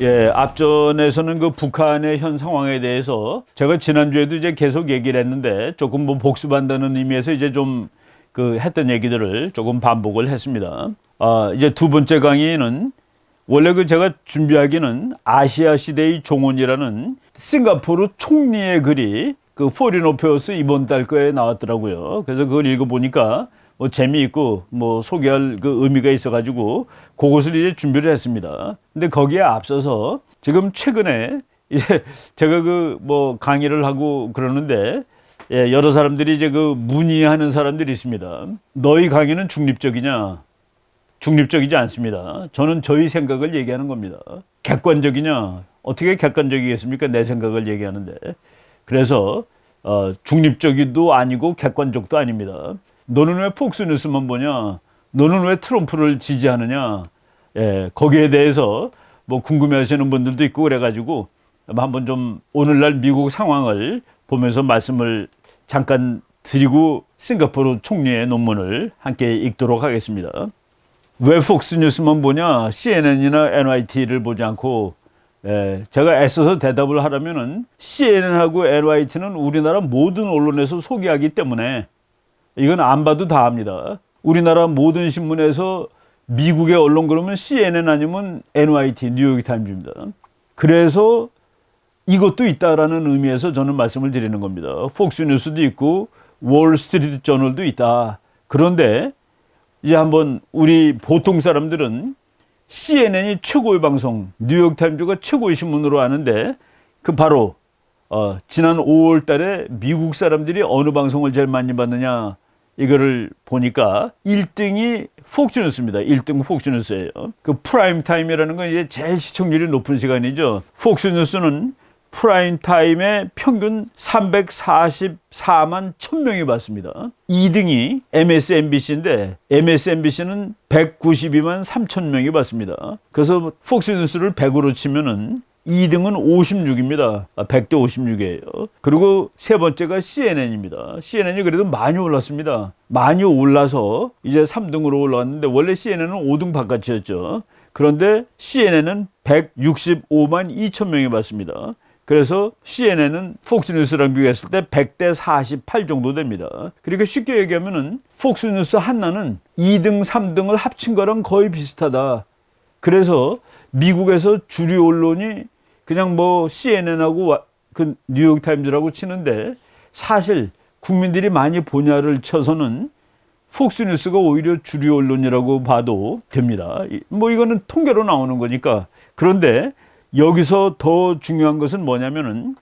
예, 앞전에서는 그 북한의 현 상황에 대해서 제가 지난주에도 이제 계속 얘기를 했는데 조금 뭐 복습한다는 의미에서 이제 좀 그 했던 얘기들을 조금 반복을 했습니다. 이제 두 번째 강의는 원래 그 제가 준비하기는 아시아 시대의 종언이라는 싱가포르 총리의 글이 그 포린 어페어스 이번 달 거에 나왔더라고요. 그래서 그걸 읽어보니까 뭐 재미있고 뭐 소개할 그 의미가 있어가지고 그것을 이제 준비를 했습니다. 근데 거기에 앞서서 지금 최근에 이제 제가 그 뭐 강의를 하고 그러는데 예, 여러 사람들이 이제 그 문의하는 사람들이 있습니다. 너희 강의는 중립적이냐? 중립적이지 않습니다. 저는 저희 생각을 얘기하는 겁니다. 객관적이냐? 어떻게 객관적이겠습니까? 내 생각을 얘기하는데. 그래서 중립적이도 아니고 객관적도 아닙니다. 너는 왜 폭스뉴스만 보냐? 너는 왜 트럼프를 지지하느냐? 예, 거기에 대해서 뭐 궁금해하시는 분들도 있고 그래가지고 한번 좀 오늘날 미국 상황을 보면서 말씀을 잠깐 드리고 싱가포르 총리의 논문을 함께 읽도록 하겠습니다. 왜 폭스뉴스만 보냐? CNN이나 NYT를 보지 않고 제가 애써서 대답을 하려면은 CNN하고 NYT는 우리나라 모든 언론에서 소개하기 때문에 이건 안 봐도 다 압니다. 우리나라 모든 신문에서 미국의 언론 그러면 CNN 아니면 NYT, 뉴욕타임즈입니다. 그래서 이것도 있다라는 의미에서 저는 말씀을 드리는 겁니다. 폭스뉴스도 있고 월스트리트 저널도 있다. 그런데 이제 한번 우리 보통 사람들은 CNN이 최고의 방송, 뉴욕타임즈가 최고의 신문으로 아는데 그 바로 지난 5월 달에 미국 사람들이 어느 방송을 제일 많이 봤느냐 이거를 보니까 1등이 폭스뉴스입니다. 1등 폭스뉴스예요. 그 프라임 타임이라는 건 이제 제일 시청률이 높은 시간이죠. 폭스뉴스는 프라임 타임에 평균 344만 1000명이 봤습니다. 2등이 MSNBC인데 MSNBC는 192만 3000명이 봤습니다. 그래서 폭스뉴스를 100으로 치면은 2등은 56입니다. 100대 56이에요. 그리고 세 번째가 CNN입니다. CNN이 그래도 많이 올랐습니다. 많이 올라서 이제 3등으로 올라왔는데 원래 CNN은 5등 바깥이었죠. 그런데 CNN은 165만 2000명이 봤습니다. 그래서 CNN은 폭스뉴스랑 비교했을 때 100대 48 정도 됩니다. 그러니까 쉽게 얘기하면은 폭스뉴스 하나는 2등, 3등을 합친 거랑 거의 비슷하다. 그래서 미국에서 주류 언론이 그냥 뭐 CNN하고 그 뉴욕타임즈라고 치는데 사실 국민들이 많이 보냐를 쳐서는 폭스뉴스가 오히려 주류 언론이라고 봐도 됩니다. 뭐 이거는 통계로 나오는 거니까. 그런데 여기서 더 중요한 것은 뭐냐면은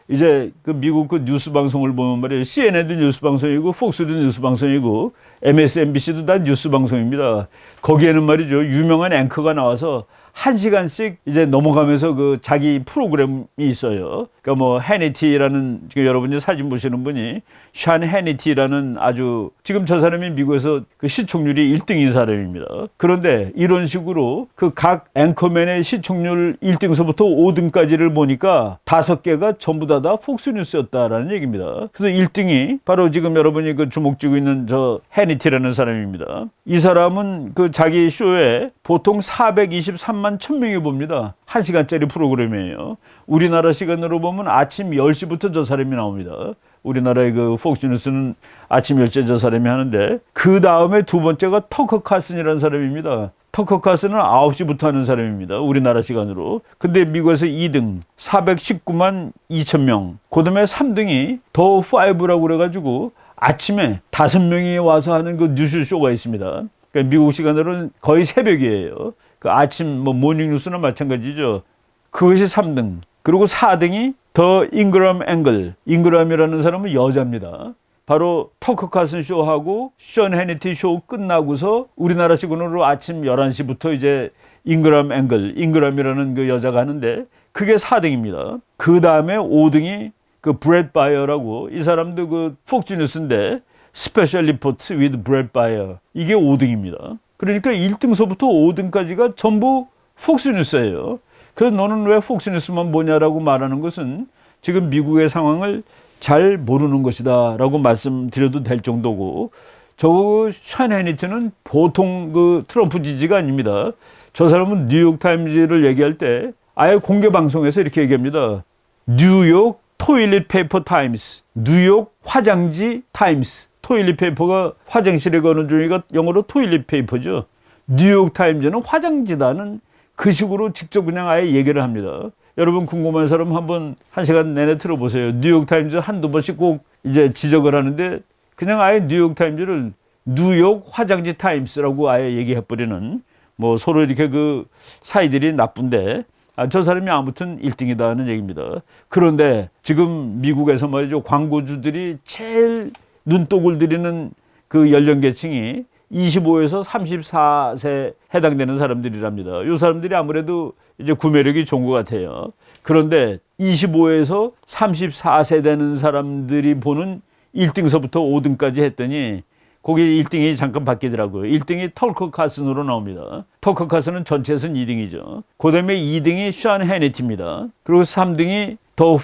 이제 그 미국 그 뉴스 방송을 보면 말이에요. CNN도 뉴스 방송이고 폭스도 뉴스 방송이고 MSNBC도 다 뉴스 방송입니다. 거기에는 말이죠. 유명한 앵커가 나와서 1시간씩 이제 넘어가면서 그 자기 프로그램이 있어요. 그러니까 뭐 해니티라는 지금 여러분이 사진 보시는 분이 샨 해니티라는 아주 지금 저 사람이 미국에서 그 시청률이 1등인 사람입니다. 그런데 이런 식으로 그 각 앵커맨의 시청률 1등서부터 5등까지를 보니까 5개가 전부 다 폭스뉴스였다라는 얘기입니다. 그래서 1등이 바로 지금 여러분이 그 주목지고 있는 저 해니티라는 사람입니다. 이 사람은 그 자기 쇼에 보통 423만 1000명이 봅니다. 1시간짜리 프로그램이에요. 우리나라 시간으로 보면 아침 10시부터 저 사람이 나옵니다. 우리나라의 그 폭스뉴스는 아침 10시에 저 사람이 하는데 그 다음에 두 번째가 터커 칼슨이라는 사람입니다. 터커 칼슨은 9시부터 하는 사람입니다. 우리나라 시간으로. 근데 미국에서 2등 419만 2000명. 그 다음에 3등이 더 5라고 그래가지고 아침에 5명이 와서 하는 그 뉴스쇼가 있습니다. 그러니까 미국 시간으로는 거의 새벽이에요. 그 아침 뭐 모닝뉴스나 마찬가지죠. 그것이 3등. 그리고 4등이 더 잉그람 앵글. 잉그람이라는 사람은 여자입니다. 바로 터커 칼슨 쇼하고 션 해니티 쇼 끝나고서 우리나라 시간으로 아침 11시부터 이제 잉그람 앵글, 잉그람이라는 그 여자가 하는데 그게 4등입니다. 그 다음에 5등이 그 브렛 바이어라고 이 사람도 그 폭스뉴스인데 스페셜 리포트 with 브렛 바이어 이게 5등입니다. 그러니까 1등서부터 5등까지가 전부 폭스뉴스예요. 그래서 너는 왜 폭스뉴스만 보냐라고 말하는 것은 지금 미국의 상황을 잘 모르는 것이다 라고 말씀드려도 될 정도고 저 션 해니티는 보통 그 트럼프 지지가 아닙니다. 저 사람은 뉴욕타임즈를 얘기할 때 아예 공개 방송에서 이렇게 얘기합니다. 뉴욕 토일릿 페이퍼 타임스, 뉴욕 화장지 타임스. 토일릿 페이퍼가 화장실에 거는 종이가 영어로 토일릿 페이퍼죠. 뉴욕 타임즈는 화장지다는 그 식으로 직접 그냥 아예 얘기를 합니다. 여러분 궁금한 사람 한번 한 시간 내내 들어보세요. 뉴욕 타임즈 한두 번씩 꼭 이제 지적을 하는데 그냥 아예 뉴욕 타임즈를 뉴욕 화장지 타임스라고 아예 얘기해버리는, 뭐 서로 이렇게 그 사이들이 나쁜데 저 사람이 아무튼 1등이다는 얘기입니다. 그런데 지금 미국에서 말이죠, 광고주들이 제일 눈독을 들이는 그 연령계층이 25에서 34세 해당되는 사람들이랍니다. 이 사람들이 아무래도 이제 구매력이 좋은 것 같아요. 그런데 25에서 34세 되는 사람들이 보는 1등서부터 5등까지 했더니 거기 1등이 잠깐 바뀌더라고요. 1등이 털커 카슨으로 나옵니다. 털커 카슨은 전체에서는 2등이죠. 그 다음에 2등이 션 해니티입니다. 그리고 3등이 더 5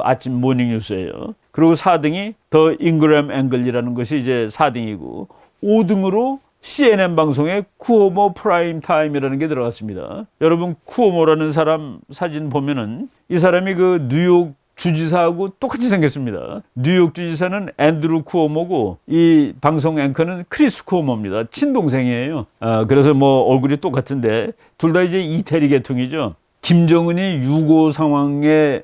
아침 모닝뉴스예요. 그리고 4등이 더 잉그램 앵글이라는 것이 이제 4등이고 5등으로 CNN 방송의 쿠오모 프라임 타임이라는 게 들어갔습니다. 여러분 쿠오모라는 사람 사진 보면은 이 사람이 그 뉴욕 주지사하고 똑같이 생겼습니다. 뉴욕 주지사는 앤드루 쿠오모고 이 방송 앵커는 크리스 쿠오모입니다. 친동생이에요. 그래서 뭐 얼굴이 똑같은데 둘 다 이제 이태리 계통이죠. 김정은이 유고 상황에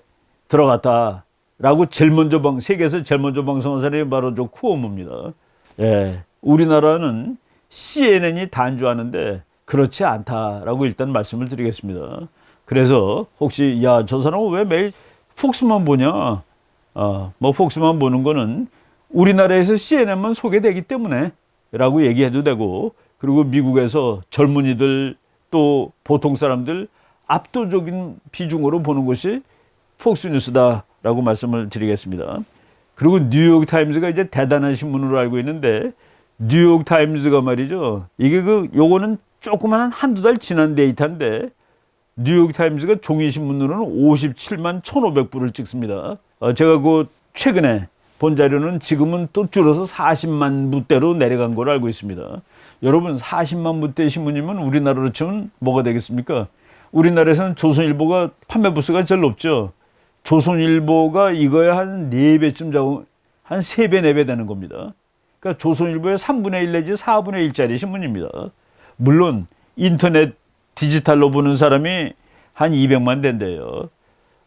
들어갔다라고 제일 먼저 세계에서 제일 먼저 방송한 사람이 바로 저 쿠오모입니다. 예, 우리나라는 CNN이 단주하는데 그렇지 않다라고 일단 말씀을 드리겠습니다. 그래서 혹시 저 사람은 왜 매일 폭스만 보냐? 뭐 폭스만 보는 거는 우리나라에서 CNN만 소개되기 때문에 라고 얘기해도 되고, 그리고 미국에서 젊은이들 또 보통 사람들 압도적인 비중으로 보는 것이 폭스뉴스다라고 말씀을 드리겠습니다. 그리고 뉴욕타임즈가 이제 대단한 신문으로 알고 있는데, 뉴욕타임즈가 말이죠, 이게 요거는 조그만 한두 달 지난 데이터인데 뉴욕타임즈가 종이신문으로는 57만 1,500부를 찍습니다. 제가 최근에 본 자료는 지금은 또 줄어서 40만 부대로 내려간 걸로 알고 있습니다. 여러분 40만 부대 신문이면 우리나라로 치면 뭐가 되겠습니까? 우리나라에서는 조선일보가 판매 부수가 제일 높죠. 조선일보가 이거에 한 4배쯤 작은, 한 3배, 4배 되는 겁니다. 그러니까 조선일보의 3분의 1 내지 4분의 1짜리 신문입니다. 물론 인터넷 디지털로 보는 사람이 한 200만 된대요.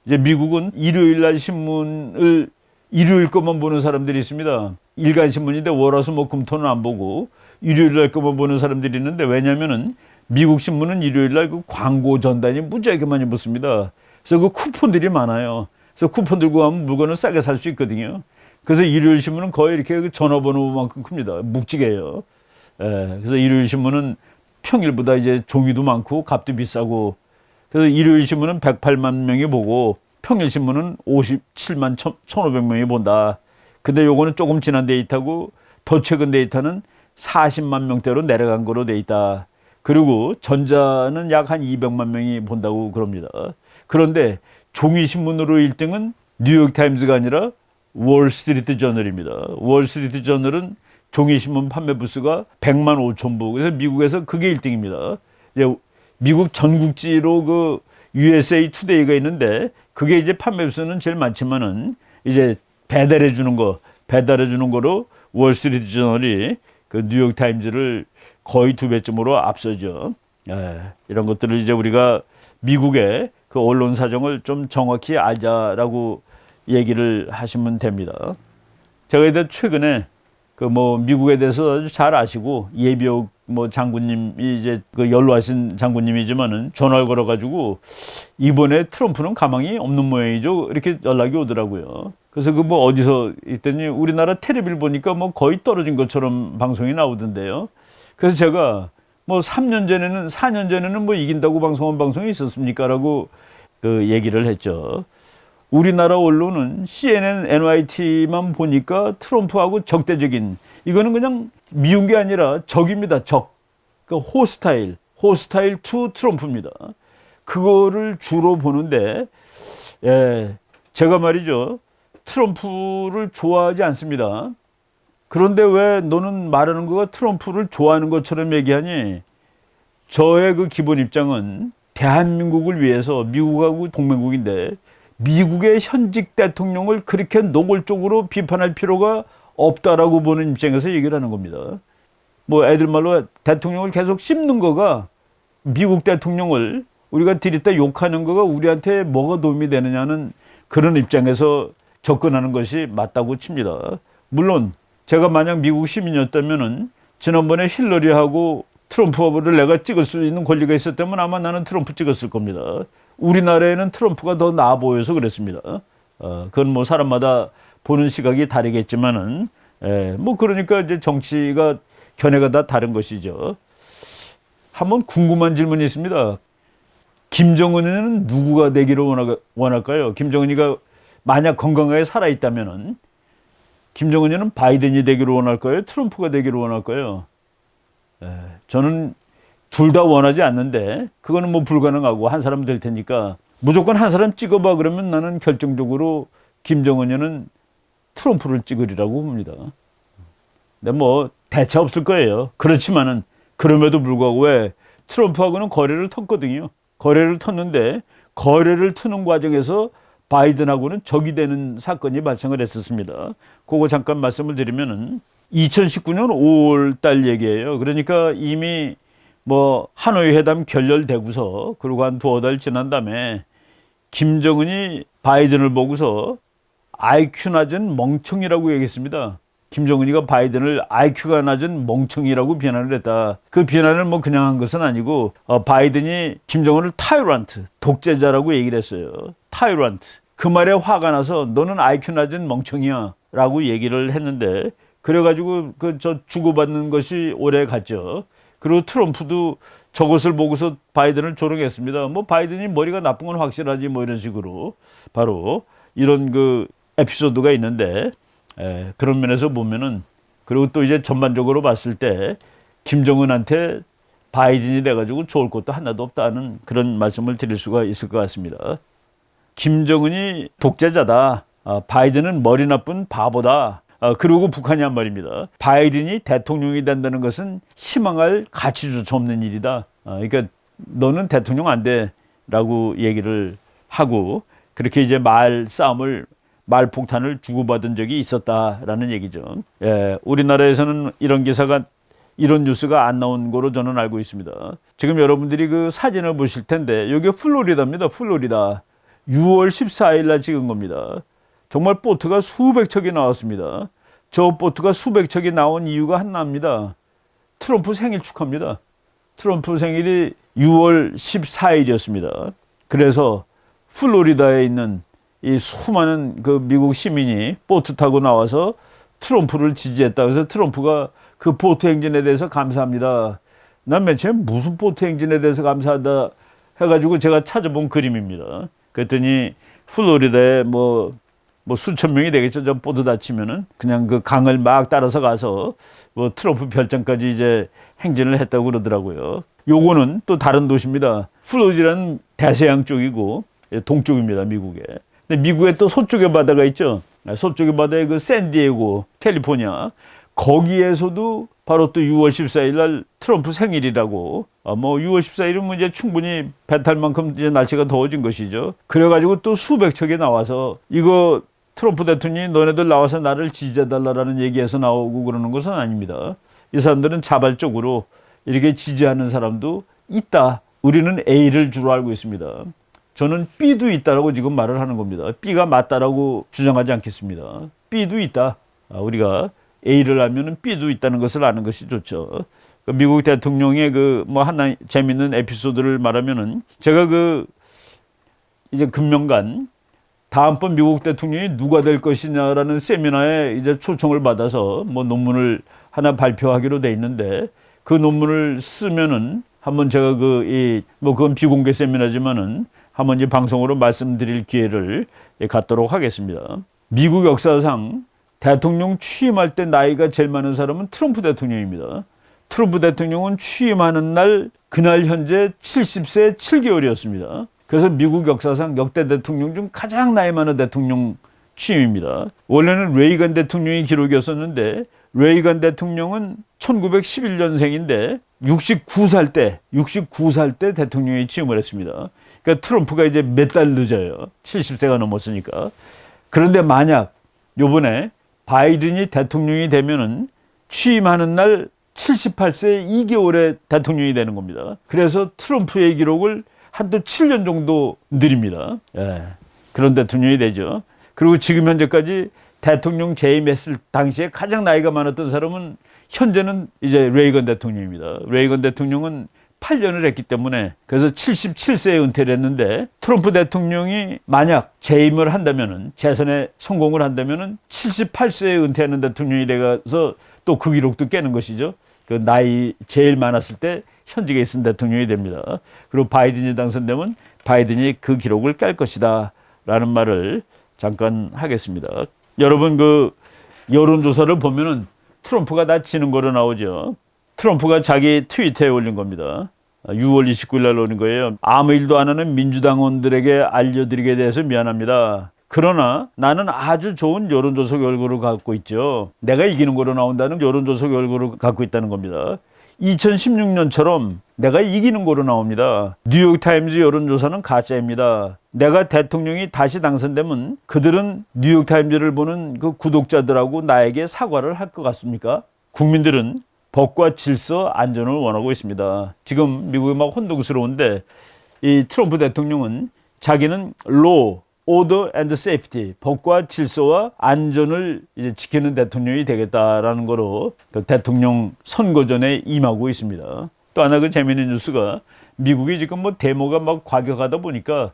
이제 미국은 일요일 날 신문을 일요일 것만 보는 사람들이 있습니다. 일간 신문인데 월화수목금토는 안 보고 일요일 날 것만 보는 사람들이 있는데, 왜냐면은 미국 신문은 일요일 날 그 광고 전단이 무지하게 많이 붙습니다. 그래서 그 쿠폰들이 많아요. 그래서 쿠폰 들고 가면 물건을 싸게 살 수 있거든요. 그래서 일요일 신문은 거의 이렇게 그 전화번호만큼 큽니다. 묵직해요. 그래서 일요일 신문은 평일보다 이제 종이도 많고 값도 비싸고, 그래서 일요일 신문은 108만 명이 보고 평일 신문은 57만 1,500명이 본다. 근데 요거는 조금 지난 데이터고 더 최근 데이터는 40만 명대로 내려간 거로 돼 있다. 그리고 전자는 약 한 200만 명이 본다고 그럽니다. 그런데 종이 신문으로 1등은 뉴욕타임즈가 아니라 월스트리트 저널입니다. 월스트리트 저널은 종이신문 판매 부수가 100만 5천 부. 그래서 미국에서 그게 1등입니다. 이제 미국 전국지로 그 USA 투데이가 있는데 그게 이제 판매 부수는 제일 많지만은 이제 배달해 주는 거로 월스트리트 저널이 그 뉴욕 타임즈를 거의 2배쯤으로 앞서죠. 이런 것들을 이제 우리가 미국의 그 언론 사정을 좀 정확히 알자라고 얘기를 하시면 됩니다. 제가 이제 최근에 미국에 대해서 아주 잘 아시고 예비역 장군님이 이제 그 연로하신 장군님이지만은 전화를 걸어가지고 이번에 트럼프는 가망이 없는 모양이죠. 이렇게 연락이 오더라고요. 그래서 어디서 있더니 우리나라 텔레비를 보니까 거의 떨어진 것처럼 방송이 나오던데요. 그래서 제가 3년 전에는 4년 전에는 이긴다고 방송한 방송이 있었습니까? 라고 그 얘기를 했죠. 우리나라 언론은 CNN, NYT만 보니까 트럼프하고 적대적인, 이거는 그냥 미운 게 아니라 적입니다. 적. 그러니까 호스타일 투 트럼프입니다. 그거를 주로 보는데, 제가 말이죠, 트럼프를 좋아하지 않습니다. 그런데 왜 너는 말하는 거가 트럼프를 좋아하는 것처럼 얘기하니? 저의 그 기본 입장은 대한민국을 위해서 미국하고 동맹국인데 미국의 현직 대통령을 그렇게 노골적으로 비판할 필요가 없다라고 보는 입장에서 얘기를 하는 겁니다. 뭐 애들 말로 대통령을 계속 씹는 거가 미국 대통령을 우리가 들이다 욕하는 거가 우리한테 뭐가 도움이 되느냐는 그런 입장에서 접근하는 것이 맞다고 칩니다. 물론 제가 만약 미국 시민이었다면은 지난번에 힐러리하고 트럼프를 내가 찍을 수 있는 권리가 있었다면 아마 나는 트럼프 찍었을 겁니다. 우리나라에는 트럼프가 더 나아 보여서 그랬습니다. 그건 뭐 사람마다 보는 시각이 다르겠지만은, 뭐 그러니까 이제 정치가 견해가 다 다른 것이죠. 한번 궁금한 질문이 있습니다. 김정은은 누구가 되기를 원할까요? 김정은이가 만약 건강하게 살아있다면은 김정은이는 바이든이 되기를 원할까요? 트럼프가 되기를 원할까요? 저는 둘 다 원하지 않는데 그거는 뭐 불가능하고 한 사람 될 테니까 무조건 한 사람 찍어봐 그러면 나는 결정적으로 김정은이는 트럼프를 찍으리라고 봅니다. 근데 뭐 대체 없을 거예요. 그렇지만은 그럼에도 불구하고 왜 트럼프하고는 거래를 텄거든요. 거래를 텄는데 거래를 트는 과정에서 바이든하고는 적이 되는 사건이 발생을 했었습니다. 그거 잠깐 말씀을 드리면은 2019년 5월 달 얘기예요. 그러니까 이미 뭐 하노이 회담 결렬되고서 그리고 한 두어 달 지난 다음에 김정은이 바이든을 보고서 IQ 낮은 멍청이라고 얘기했습니다. 김정은이가 바이든을 IQ가 낮은 멍청이라고 비난을 했다. 그 비난을 뭐 그냥 한 것은 아니고 바이든이 김정은을 타이런트, 독재자라고 얘기를 했어요. 타이런트. 그 말에 화가 나서 너는 IQ 낮은 멍청이야 라고 얘기를 했는데 그래가지고 저 주고받는 것이 오래 갔죠. 그리고 트럼프도 저것을 보고서 바이든을 조롱했습니다. 뭐 바이든이 머리가 나쁜 건 확실하지 뭐 이런 식으로 바로 이런 그 에피소드가 있는데 그런 면에서 보면은 그리고 또 이제 전반적으로 봤을 때 김정은한테 바이든이 돼가지고 좋을 것도 하나도 없다는 그런 말씀을 드릴 수가 있을 것 같습니다. 김정은이 독재자다. 바이든은 머리 나쁜 바보다. 그리고 북한이 한 말입니다. 바이든이 대통령이 된다는 것은 희망할 가치조차 없는 일이다. 그러니까 너는 대통령 안 돼라고 얘기를 하고 그렇게 이제 말폭탄을 주고받은 적이 있었다라는 얘기죠. 우리나라에서는 이런 기사가 이런 뉴스가 안 나온 거로 저는 알고 있습니다. 지금 여러분들이 그 사진을 보실 텐데 여기 플로리다입니다. 플로리다. 6월 14일 날 찍은 겁니다. 정말 보트가 수백 척이 나왔습니다. 저 보트가 수백 척이 나온 이유가 하나입니다. 트럼프 생일 축하입니다. 트럼프 생일이 6월 14일이었습니다. 그래서 플로리다에 있는 이 수많은 그 미국 시민이 보트 타고 나와서 트럼프를 지지했다. 그래서 트럼프가 그 보트 행진에 대해서 감사합니다. 난 맨 처음에 무슨 보트 행진에 대해서 감사하다 해가지고 제가 찾아본 그림입니다. 그랬더니 플로리다에 뭐 수천 명이 되겠죠. 저 보트 다치면은 그냥 그 강을 막 따라서 가서 뭐 트럼프 별장까지 이제 행진을 했다고 그러더라고요. 요거는 또 다른 도시입니다. 플로리다는 대서양 쪽이고 동쪽입니다. 미국에. 근데 미국에 또 서쪽의 바다가 있죠. 서쪽의 바다에 그 샌디에고, 캘리포니아. 거기에서도 바로 또 6월 14일 날 트럼프 생일이라고. 뭐 6월 14일은 이제 충분히 배 탈 만큼 이제 날씨가 더워진 것이죠. 그래가지고 또 수백 척이 나와서 이거 트럼프 대통령이 너네들 나와서 나를 지지해달라는 얘기에서 나오고 그러는 것은 아닙니다. 이 사람들은 자발적으로 이렇게 지지하는 사람도 있다. 우리는 A를 주로 알고 있습니다. 저는 B도 있다라고 지금 말을 하는 겁니다. B가 맞다라고 주장하지 않겠습니다. B도 있다. 우리가 A를 알면은 B도 있다는 것을 아는 것이 좋죠. 미국 대통령의 그 뭐 하나 재밌는 에피소드를 말하면은 제가 그 이제 금년간 다음번 미국 대통령이 누가 될 것이냐라는 세미나에 이제 초청을 받아서 뭐 논문을 하나 발표하기로 돼 있는데 그 논문을 쓰면은 한번 제가 그건 비공개 세미나지만은 한번 이제 방송으로 말씀드릴 기회를 갖도록 하겠습니다. 미국 역사상 대통령 취임할 때 나이가 제일 많은 사람은 트럼프 대통령입니다. 트럼프 대통령은 취임하는 날 그날 현재 70세 7개월이었습니다. 그래서 미국 역사상 역대 대통령 중 가장 나이 많은 대통령 취임입니다. 원래는 레이건 대통령이 기록이었었는데 레이건 대통령은 1911년생인데 69살 때 대통령이 취임을 했습니다. 그러니까 트럼프가 이제 몇 달 늦어요. 70세가 넘었으니까. 그런데 만약 요번에 바이든이 대통령이 되면은 취임하는 날 78세 2개월에 대통령이 되는 겁니다. 그래서 트럼프의 기록을 한또 7년 정도 느립니다. 예, 그런 대통령이 되죠. 그리고 지금 현재까지 대통령 재임했을 당시에 가장 나이가 많았던 사람은 현재는 이제 레이건 대통령입니다. 레이건 대통령은 8년을 했기 때문에 그래서 77세에 은퇴를 했는데 트럼프 대통령이 만약 재임을 한다면은 재선에 성공을 한다면은 78세에 은퇴하는 대통령이 돼서 또 그 기록도 깨는 것이죠. 그 나이 제일 많았을 때 현직에 있은 대통령이 됩니다. 그리고 바이든이 당선되면 바이든이 그 기록을 깰 것이다 라는 말을 잠깐 하겠습니다. 여러분 그 여론조사를 보면은 트럼프가 다 지는 거로 나오죠. 트럼프가 자기 트위터에 올린 겁니다. 6월 29일 날 올린 거예요. 아무 일도 안 하는 민주당원들에게 알려드리게 돼서 미안합니다. 그러나 나는 아주 좋은 여론조사 결과를 갖고 있죠. 내가 이기는 거로 나온다는 여론조사 결과를 갖고 있다는 겁니다. 2016년처럼 내가 이기는 거로 나옵니다. 뉴욕타임즈 여론조사는 가짜입니다. 내가 대통령이 다시 당선되면 그들은 뉴욕타임즈를 보는 그 구독자들하고 나에게 사과를 할 것 같습니까? 국민들은 법과 질서, 안전을 원하고 있습니다. 지금 미국이 막 혼동스러운데 이 트럼프 대통령은 자기는 law, order and safety, 법과 질서와 안전을 이제 지키는 대통령이 되겠다라는 거로 그 대통령 선거전에 임하고 있습니다. 또 하나 그 재미있는 뉴스가 미국이 지금 뭐 데모가 막 과격하다 보니까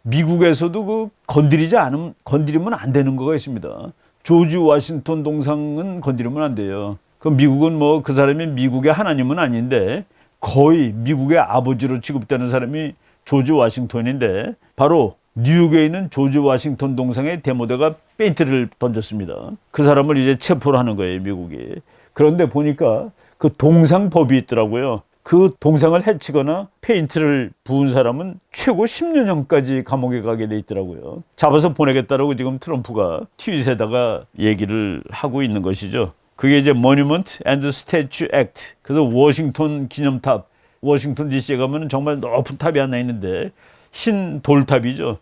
미국에서도 그 건드리면 안 되는 거가 있습니다. 조지 워싱턴 동상은 건드리면 안 돼요. 그 미국은 뭐 그 사람이 미국의 하나님은 아닌데 거의 미국의 아버지로 취급되는 사람이 조지 워싱턴인데 바로 뉴욕에 있는 조지 워싱턴 동상에 데모대가 페인트를 던졌습니다. 그 사람을 이제 체포를 하는 거예요, 미국이. 그런데 보니까 그 동상법이 있더라고요. 그 동상을 해치거나 페인트를 부은 사람은 최고 10년형까지 감옥에 가게 돼 있더라고요. 잡아서 보내겠다라고 지금 트럼프가 트윗에다가 얘기를 하고 있는 것이죠. 그게 이제 Monument and Statue Act. 그래서 워싱턴 기념탑, 워싱턴 DC에 가면 정말 높은 탑이 하나 있는데 흰 돌탑이죠.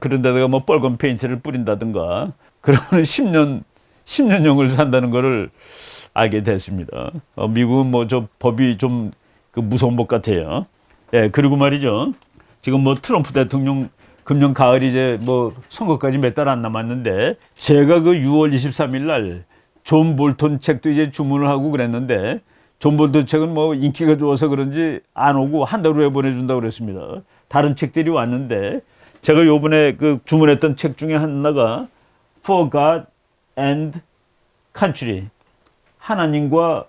그런 데다가 뭐 빨간 페인트를 뿌린다든가 그러면 10년형을 산다는 거를 알게 됐습니다. 미국은 뭐 저 법이 좀 그 무서운 법 같아요. 예, 그리고 말이죠. 지금 뭐 트럼프 대통령 금년 가을 이제 뭐 선거까지 몇 달 안 남았는데 제가 그 6월 23일 날 존 볼턴 책도 이제 주문을 하고 그랬는데 존 볼턴 책은 뭐 인기가 좋아서 그런지 안 오고 한 달 후에 보내준다고 그랬습니다. 다른 책들이 왔는데 제가 요번에 그 주문했던 책 중에 하나가 For God and Country, 하나님과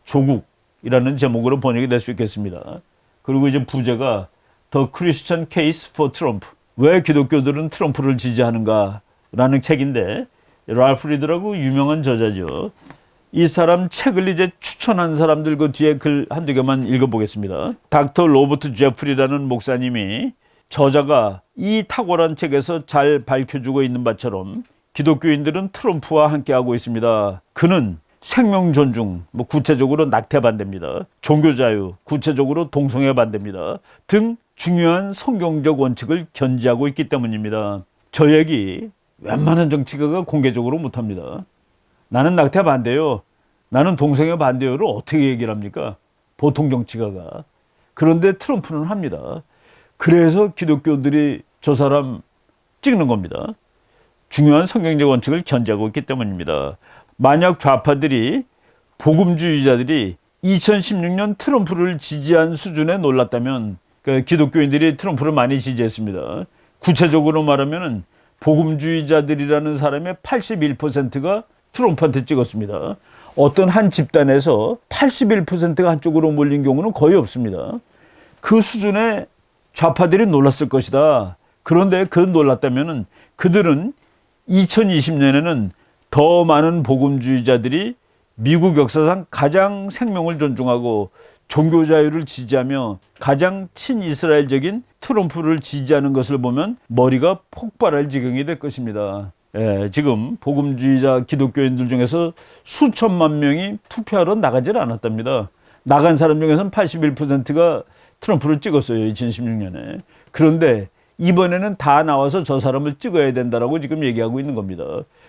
조국이라는 제목으로 번역이 될 수 있겠습니다. 그리고 이제 부제가 The Christian Case for Trump, 왜 기독교들은 트럼프를 지지하는가라는 책인데 랄프 리더라고 유명한 저자죠. 이 사람 책을 이제 추천한 사람들 그 뒤에 글 한두 개만 읽어보겠습니다. 닥터 로버트 제프리라는 목사님이 저자가 이 탁월한 책에서 잘 밝혀주고 있는 바처럼 기독교인들은 트럼프와 함께하고 있습니다. 그는 생명 존중, 뭐 구체적으로 낙태 반대입니다. 종교 자유, 구체적으로 동성애 반대입니다. 등 중요한 성경적 원칙을 견지하고 있기 때문입니다. 저 얘기 웬만한 정치가가 공개적으로 못합니다. 나는 낙태 반대요. 나는 동성애 반대요를 어떻게 얘기를 합니까? 보통 정치가가. 그런데 트럼프는 합니다. 그래서 기독교들이 저 사람 찍는 겁니다. 중요한 성경적 원칙을 견지하고 있기 때문입니다. 만약 좌파들이 복음주의자들이 2016년 트럼프를 지지한 수준에 놀랐다면 그러니까 기독교인들이 트럼프를 많이 지지했습니다. 구체적으로 말하면 복음주의자들이라는 사람의 81%가 트럼프한테 찍었습니다. 어떤 한 집단에서 81%가 한쪽으로 몰린 경우는 거의 없습니다. 그 수준에 좌파들이 놀랐을 것이다. 그런데 그 놀랐다면 그들은 2020년에는 더 많은 복음주의자들이 미국 역사상 가장 생명을 존중하고 종교 자유를 지지하며 가장 친이스라엘적인 트럼프를 지지하는 것을 보면 머리가 폭발할 지경이 될 것입니다. 예, 지금 복음주의자 기독교인들 중에서 수천만 명이 투표하러 나가질 않았답니다. 나간 사람 중에서는 81%가 트럼프를 찍었어요. 2016년에. 그런데 이번에는 다 나와서 저 사람을 찍어야 된다라고 지금 얘기하고 있는 겁니다.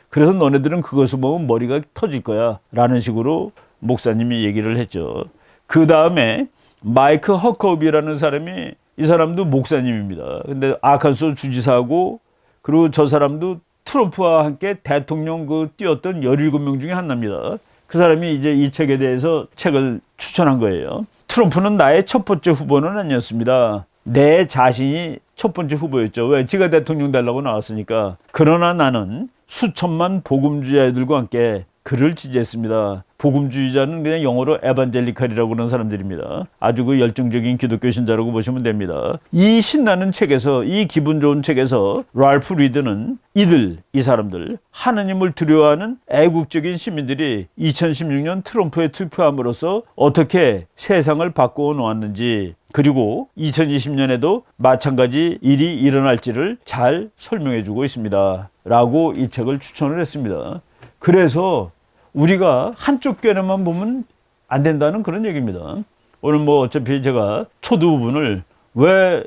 그래서 너네들은 그것을 보면 머리가 터질 거야 라는 식으로 목사님이 얘기를 했죠. 그 다음에 마이크 허커비라는 사람이, 이 사람도 목사님입니다. 근데 아칸소 주지사고, 그리고 저 사람도 트럼프와 함께 대통령 뛰었던 17명 중에 하나입니다. 그 사람이 이제 이 책에 대해서 책을 추천한 거예요. 트럼프는 나의 첫 번째 후보는 아니었습니다. 내 자신이 첫 번째 후보였죠. 왜? 지가 대통령 되려고 나왔으니까. 그러나 나는 수천만 복음주의자들과 함께 그를 지지했습니다. 복음주의자는 그냥 영어로 에반젤리칼이라고 하는 사람들입니다. 아주 그 열정적인 기독교 신자라고 보시면 됩니다. 이 신나는 책에서, 이 기분 좋은 책에서 랄프 리드는 이 사람들, 하느님을 두려워하는 애국적인 시민들이 2016년 트럼프에 투표함으로써 어떻게 세상을 바꾸어 놓았는지, 그리고 2020년에도 마찬가지 일이 일어날지를 잘 설명해 주고 있습니다. 라고 이 책을 추천을 했습니다. 그래서 우리가 한쪽 견해만 보면 안 된다는 그런 얘기입니다. 오늘 뭐 어차피 제가 초두 부분을, 왜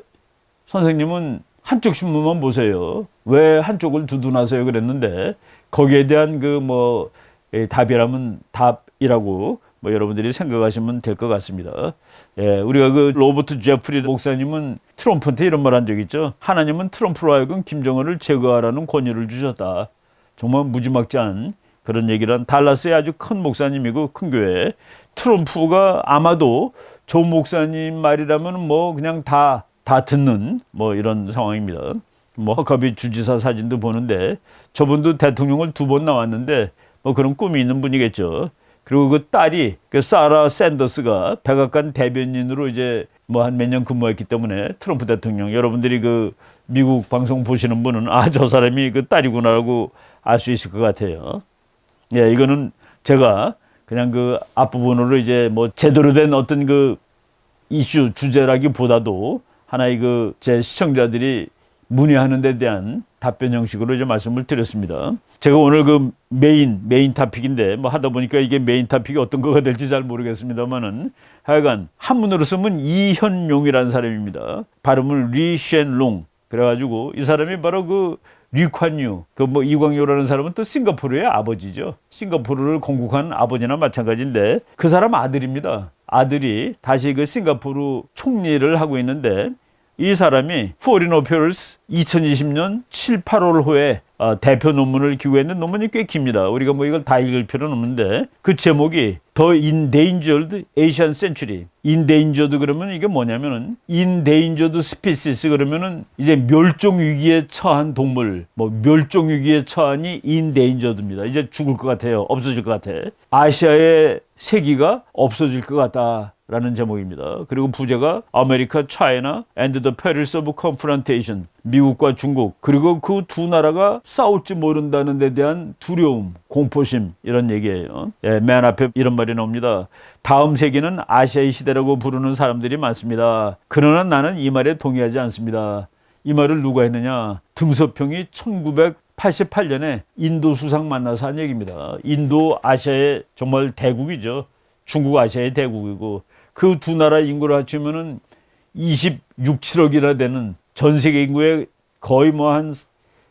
선생님은 한쪽 신문만 보세요, 왜 한쪽을 두둔하세요 그랬는데, 거기에 대한 답이라고 여러분들이 생각하시면 될 것 같습니다. 예, 우리가 로버트 제프리 목사님은 트럼프한테 이런 말 한 적 있죠. 하나님은 트럼프로 하여금 김정은을 제거하라는 권유를 주셨다. 정말 무지막지한 그런 얘기를 한 달라스의 아주 큰 목사님이고 큰 교회. 트럼프가 아마도 조 목사님 말이라면 그냥 다 듣는 이런 상황입니다. 허커비 주지사 사진도 보는데 저분도 대통령을 2번 나왔는데 그런 꿈이 있는 분이겠죠. 그리고 그 딸이 사라 샌더스가 백악관 대변인으로 이제 한 몇 년 근무했기 때문에 트럼프 대통령, 여러분들이 미국 방송 보시는 분은 저 사람이 그 딸이구나라고 알 수 있을 것 같아요. 예, 이거는 제가 그냥 앞부분으로 이제 제대로 된 어떤 이슈 주제라기보다도 하나의 제 시청자들이 문의하는 데 대한 답변 형식으로 이제 말씀을 드렸습니다. 제가 오늘 메인 토픽인데 하다 보니까 이게 메인 토픽이 어떤 거가 될지 잘 모르겠습니다만은, 하여간 한문으로 쓰면 이현용이라는 사람입니다. 발음을 리셴롱. 그래가지고 이 사람이 바로 리콴유, 이광요라는 사람은 또 싱가포르의 아버지죠. 싱가포르를 건국한 아버지나 마찬가지인데 그 사람 아들입니다. 아들이 다시 싱가포르 총리를 하고 있는데, 이 사람이 Foreign Affairs 2020년 7, 8월 호에 대표 논문을 기고했는 논문이 꽤 깁니다. 우리가 이걸 다 읽을 필요는 없는데, 그 제목이 The Endangered Asian Century. Endangered 그러면 이게 뭐냐면은, Endangered Species 그러면은 이제 멸종 위기에 처한 동물, 멸종 위기에 처한이 Endangered입니다. 이제 죽을 것 같아요. 없어질 것 같아. 아시아의 세기가 없어질 것 같다. 라는 제목입니다. 그리고 부제가 America, China and the Perils of Confrontation. 미국과 중국, 그리고 그 두 나라가 싸울지 모른다는 데 대한 두려움, 공포심, 이런 얘기예요. 예, 맨 앞에 이런 말이 나옵니다. 다음 세기는 아시아의 시대라고 부르는 사람들이 많습니다. 그러나 나는 이 말에 동의하지 않습니다. 이 말을 누가 했느냐? 등소평이 1988년에 인도 수상 만나서 한 얘기입니다. 인도 아시아의 정말 대국이죠. 중국 아시아의 대국이고, 그 두 나라 인구를 합치면은 26, 7억이나 되는 전 세계 인구의 거의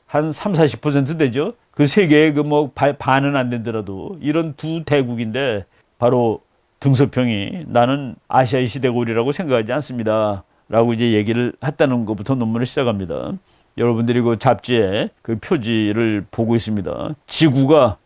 한 3, 40% 되죠. 그 세계의 반은 안 되더라도 이런 두 대국인데, 바로 등소평이 나는 아시아의 시대골이라고 생각하지 않습니다. 라고 이제 얘기를 했다는 것부터 논문을 시작합니다. 여러분들이 잡지에 표지를 보고 있습니다. 지구가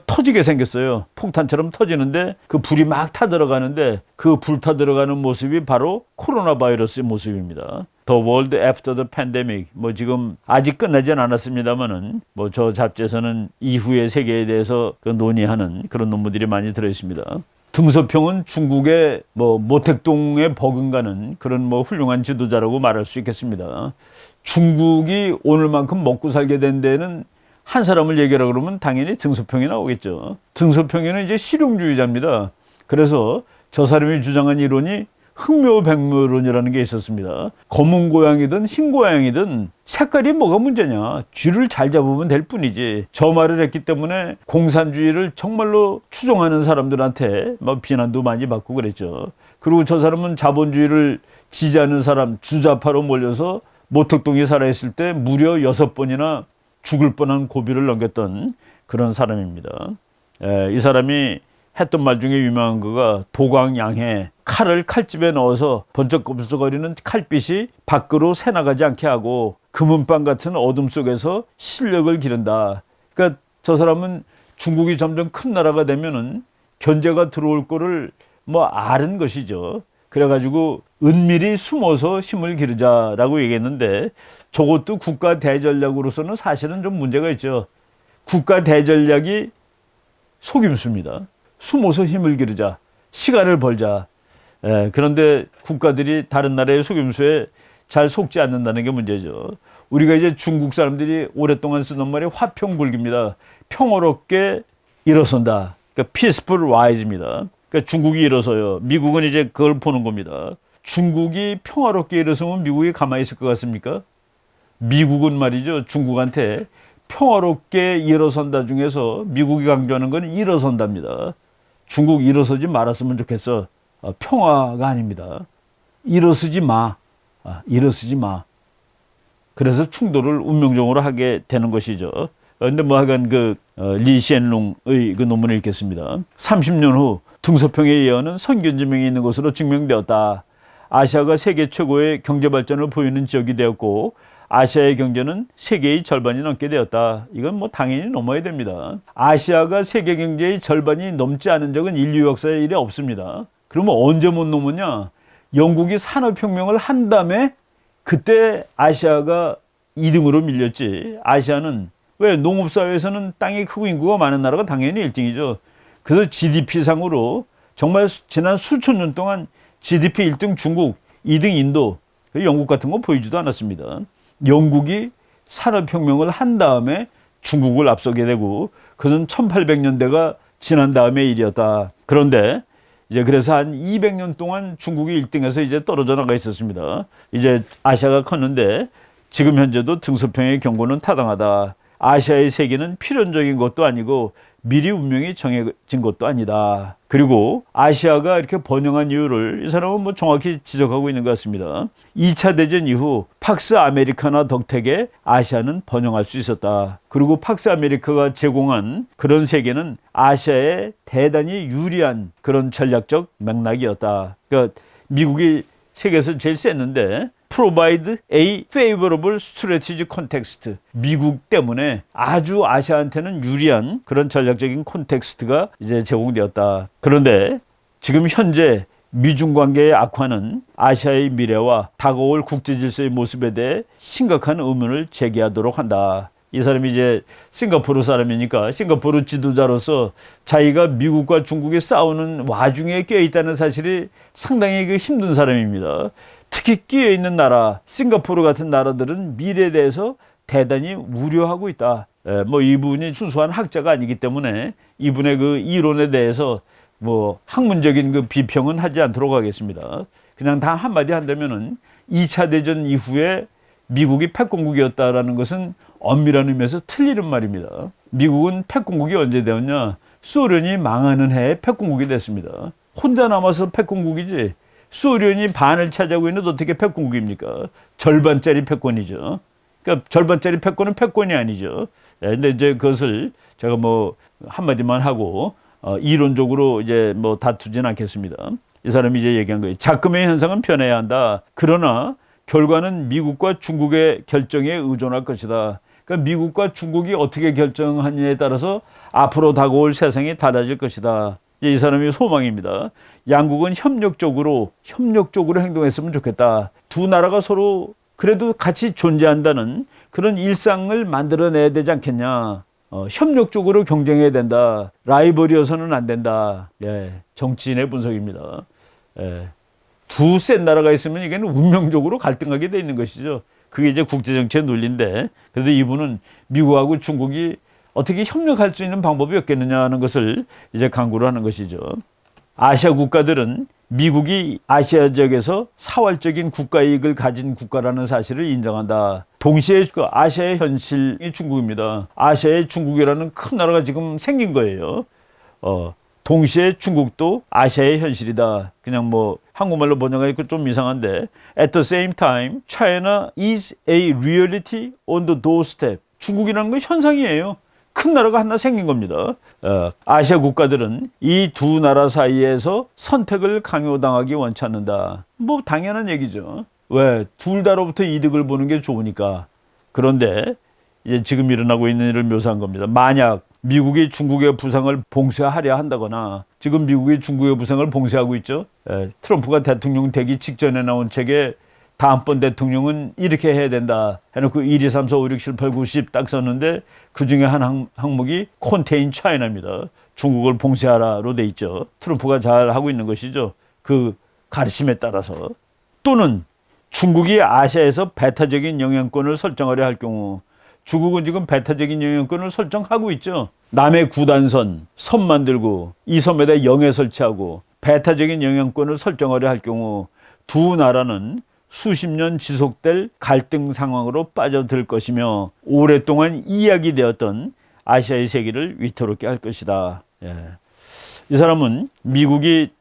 터지게 생겼어요. 폭탄처럼 터지는데 불이 막 타들어가는데, 그 불타 들어가는 모습이 바로 코로나 바이러스의 모습입니다. The World After the Pandemic. 지금 아직 끝나진 않았습니다만은, 저 잡지에서는 이후의 세계에 대해서 논의하는 그런 논문들이 많이 들어있습니다. 등소평은 중국의 모택동에 버금가는 그런 훌륭한 지도자라고 말할 수 있겠습니다. 중국이 오늘만큼 먹고 살게 된 데는 한 사람을 얘기하라 그러면 당연히 등소평이 나오겠죠. 등소평이는 이제 실용주의자입니다. 그래서 저 사람이 주장한 이론이 흑묘백묘론이라는 게 있었습니다. 검은 고양이든 흰 고양이든 색깔이 뭐가 문제냐. 쥐를 잘 잡으면 될 뿐이지. 저 말을 했기 때문에 공산주의를 정말로 추종하는 사람들한테 비난도 많이 받고 그랬죠. 그리고 저 사람은 자본주의를 지지하는 사람 주자파로 몰려서 모택동에 살아있을 때 무려 6번이나 죽을 뻔한 고비를 넘겼던 그런 사람입니다. 이 사람이 했던 말 중에 유명한 거가 도광양해, 칼을 칼집에 넣어서 번쩍번쩍거리는 칼빛이 밖으로 새나가지 않게 하고 금은방 같은 어둠 속에서 실력을 기른다. 그러니까 저 사람은 중국이 점점 큰 나라가 되면은 견제가 들어올 거를 아는 것이죠. 그래가지고 은밀히 숨어서 힘을 기르자라고 얘기했는데 저것도 국가 대전략으로서는 사실은 좀 문제가 있죠. 국가 대전략이 속임수입니다. 숨어서 힘을 기르자, 시간을 벌자. 그런데 국가들이 다른 나라의 속임수에 잘 속지 않는다는 게 문제죠. 우리가 이제 중국 사람들이 오랫동안 쓰는 말이 화평불기입니다. 평화롭게 일어선다. 그러니까 peaceful rise입니다. 그러니까 중국이 일어서요. 미국은 이제 그걸 보는 겁니다. 중국이 평화롭게 일어서면 미국이 가만히 있을 것 같습니까? 미국은 말이죠. 중국한테 평화롭게 일어선다 중에서 미국이 강조하는 건 일어선답니다. 중국 일어서지 말았으면 좋겠어. 평화가 아닙니다. 일어서지 마. 일어서지 마. 그래서 충돌을 운명적으로 하게 되는 것이죠. 그런데 하여간 리시엔룽의 그 논문을 읽겠습니다. 30년 후 등소평의 예언은 선견지명이 있는 것으로 증명되었다. 아시아가 세계 최고의 경제 발전을 보이는 지역이 되었고 아시아의 경제는 세계의 절반이 넘게 되었다. 이건 당연히 넘어야 됩니다. 아시아가 세계 경제의 절반이 넘지 않은 적은 인류 역사에 이래 없습니다. 그러면 언제 못 넘었냐? 영국이 산업혁명을 한 다음에 그때 아시아가 2등으로 밀렸지. 아시아는 왜 농업사회에서는 땅이 크고 인구가 많은 나라가 당연히 1등이죠. 그래서 GDP상으로 정말 지난 수천 년 동안 GDP 1등 중국, 2등 인도, 영국 같은 거 보이지도 않았습니다. 영국이 산업혁명을 한 다음에 중국을 앞서게 되고 그것은 1800년대가 지난 다음의 일이었다. 그런데 이제 그래서 한 200년 동안 중국이 1등에서 이제 떨어져 나가 있었습니다. 이제 아시아가 컸는데 지금 현재도 등소평의 경고는 타당하다. 아시아의 세계는 필연적인 것도 아니고 미리 운명이 정해진 것도 아니다. 그리고 아시아가 이렇게 번영한 이유를 이 사람은 정확히 지적하고 있는 것 같습니다. 2차 대전 이후 팍스 아메리카나 덕택에 아시아는 번영할 수 있었다. 그리고 팍스 아메리카가 제공한 그런 세계는 아시아에 대단히 유리한 그런 전략적 맥락이었다. 그러니까 미국이 세계에서 제일 셌는데 provide a favorable strategic context. 미국 때문에 아주 아시아한테는 유리한 그런 전략적인 콘텍스트가 이제 제공되었다. 그런데 지금 현재 미중 관계의 악화는 아시아의 미래와 다가올 국제 질서의 모습에 대해 심각한 의문을 제기하도록 한다. 이 사람이 이제 싱가포르 사람이니까 싱가포르 지도자로서 자기가 미국과 중국이 싸우는 와중에 껴있다는 사실이 상당히 힘든 사람입니다. 특히 끼어있는 나라, 싱가포르 같은 나라들은 미래에 대해서 대단히 우려하고 있다. 이분이 순수한 학자가 아니기 때문에 이분의 그 이론에 대해서 학문적인 비평은 하지 않도록 하겠습니다. 그냥 다 한마디 한다면은 2차 대전 이후에 미국이 패권국이었다라는 것은 엄밀한 의미에서 틀리는 말입니다. 미국은 패권국이 언제 되었냐? 소련이 망하는 해에 패권국이 됐습니다. 혼자 남아서 패권국이지. 소련이 반을 차지하고 있는데 어떻게 패권국입니까? 절반짜리 패권이죠. 그러니까 절반짜리 패권은 패권이 아니죠. 근데 이제 그것을 제가 한마디만 하고 이론적으로 이제 다투진 않겠습니다. 이 사람이 이제 얘기한 거예요. 작금의 현상은 변해야 한다. 그러나 결과는 미국과 중국의 결정에 의존할 것이다. 그러니까 미국과 중국이 어떻게 결정하느냐에 따라서 앞으로 다가올 세상이 달라질 것이다. 이 사람의 소망입니다. 양국은 협력적으로 행동했으면 좋겠다. 두 나라가 서로 그래도 같이 존재한다는 그런 일상을 만들어내야 되지 않겠냐. 협력적으로 경쟁해야 된다. 라이벌이어서는 안 된다. 정치인의 분석입니다. 두 센 나라가 있으면 이게는 운명적으로 갈등하게 돼 있는 것이죠. 그게 이제 국제정치의 논리인데, 그래도 이분은 미국하고 중국이 어떻게 협력할 수 있는 방법이 없겠느냐 하는 것을 이제 강구를 하는 것이죠. 아시아 국가들은 미국이 아시아 지역에서 사활적인 국가 이익을 가진 국가라는 사실을 인정한다. 동시에 그 아시아의 현실이 중국입니다. 아시아의 중국이라는 큰 나라가 지금 생긴 거예요. 동시에 중국도 아시아의 현실이다. 그냥 뭐 한국말로 번역하니까 좀 이상한데 at the same time, China is a reality on the doorstep. 중국이라는 건 현상이에요. 큰 나라가 하나 생긴 겁니다. 아시아 국가들은 이 두 나라 사이에서 선택을 강요당하기 원치 않는다. 뭐 당연한 얘기죠. 왜? 둘 다로부터 이득을 보는 게 좋으니까. 그런데 이제 지금 일어나고 있는 일을 묘사한 겁니다. 만약 미국이 중국의 부상을 봉쇄하려 한다거나, 지금 미국이 중국의 부상을 봉쇄하고 있죠. 트럼프가 대통령 되기 직전에 나온 책에 다음번 대통령은 이렇게 해야 된다 해놓고 1, 2, 3, 4, 5, 6, 7, 8, 9, 10 딱 썼는데 그 중에 한 항목이 컨테인 차이나입니다. 중국을 봉쇄하라로 돼 있죠. 트럼프가 잘 하고 있는 것이죠. 그 가르침에 따라서. 또는 중국이 아시아에서 배타적인 영향권을 설정하려 할 경우, 중국은 지금 배타적인 영향권을 설정하고 있죠. 남의 구단선, 섬 만들고 이 섬에다 영해 설치하고 배타적인 영향권을 설정하려 할 경우 두 나라는 수십 년 지속될 갈등 상황으로 빠져들 것이며 오랫동안 이야기되었던 아시아의 세계를 위태롭게 할 것이다. 이 사람은 미국이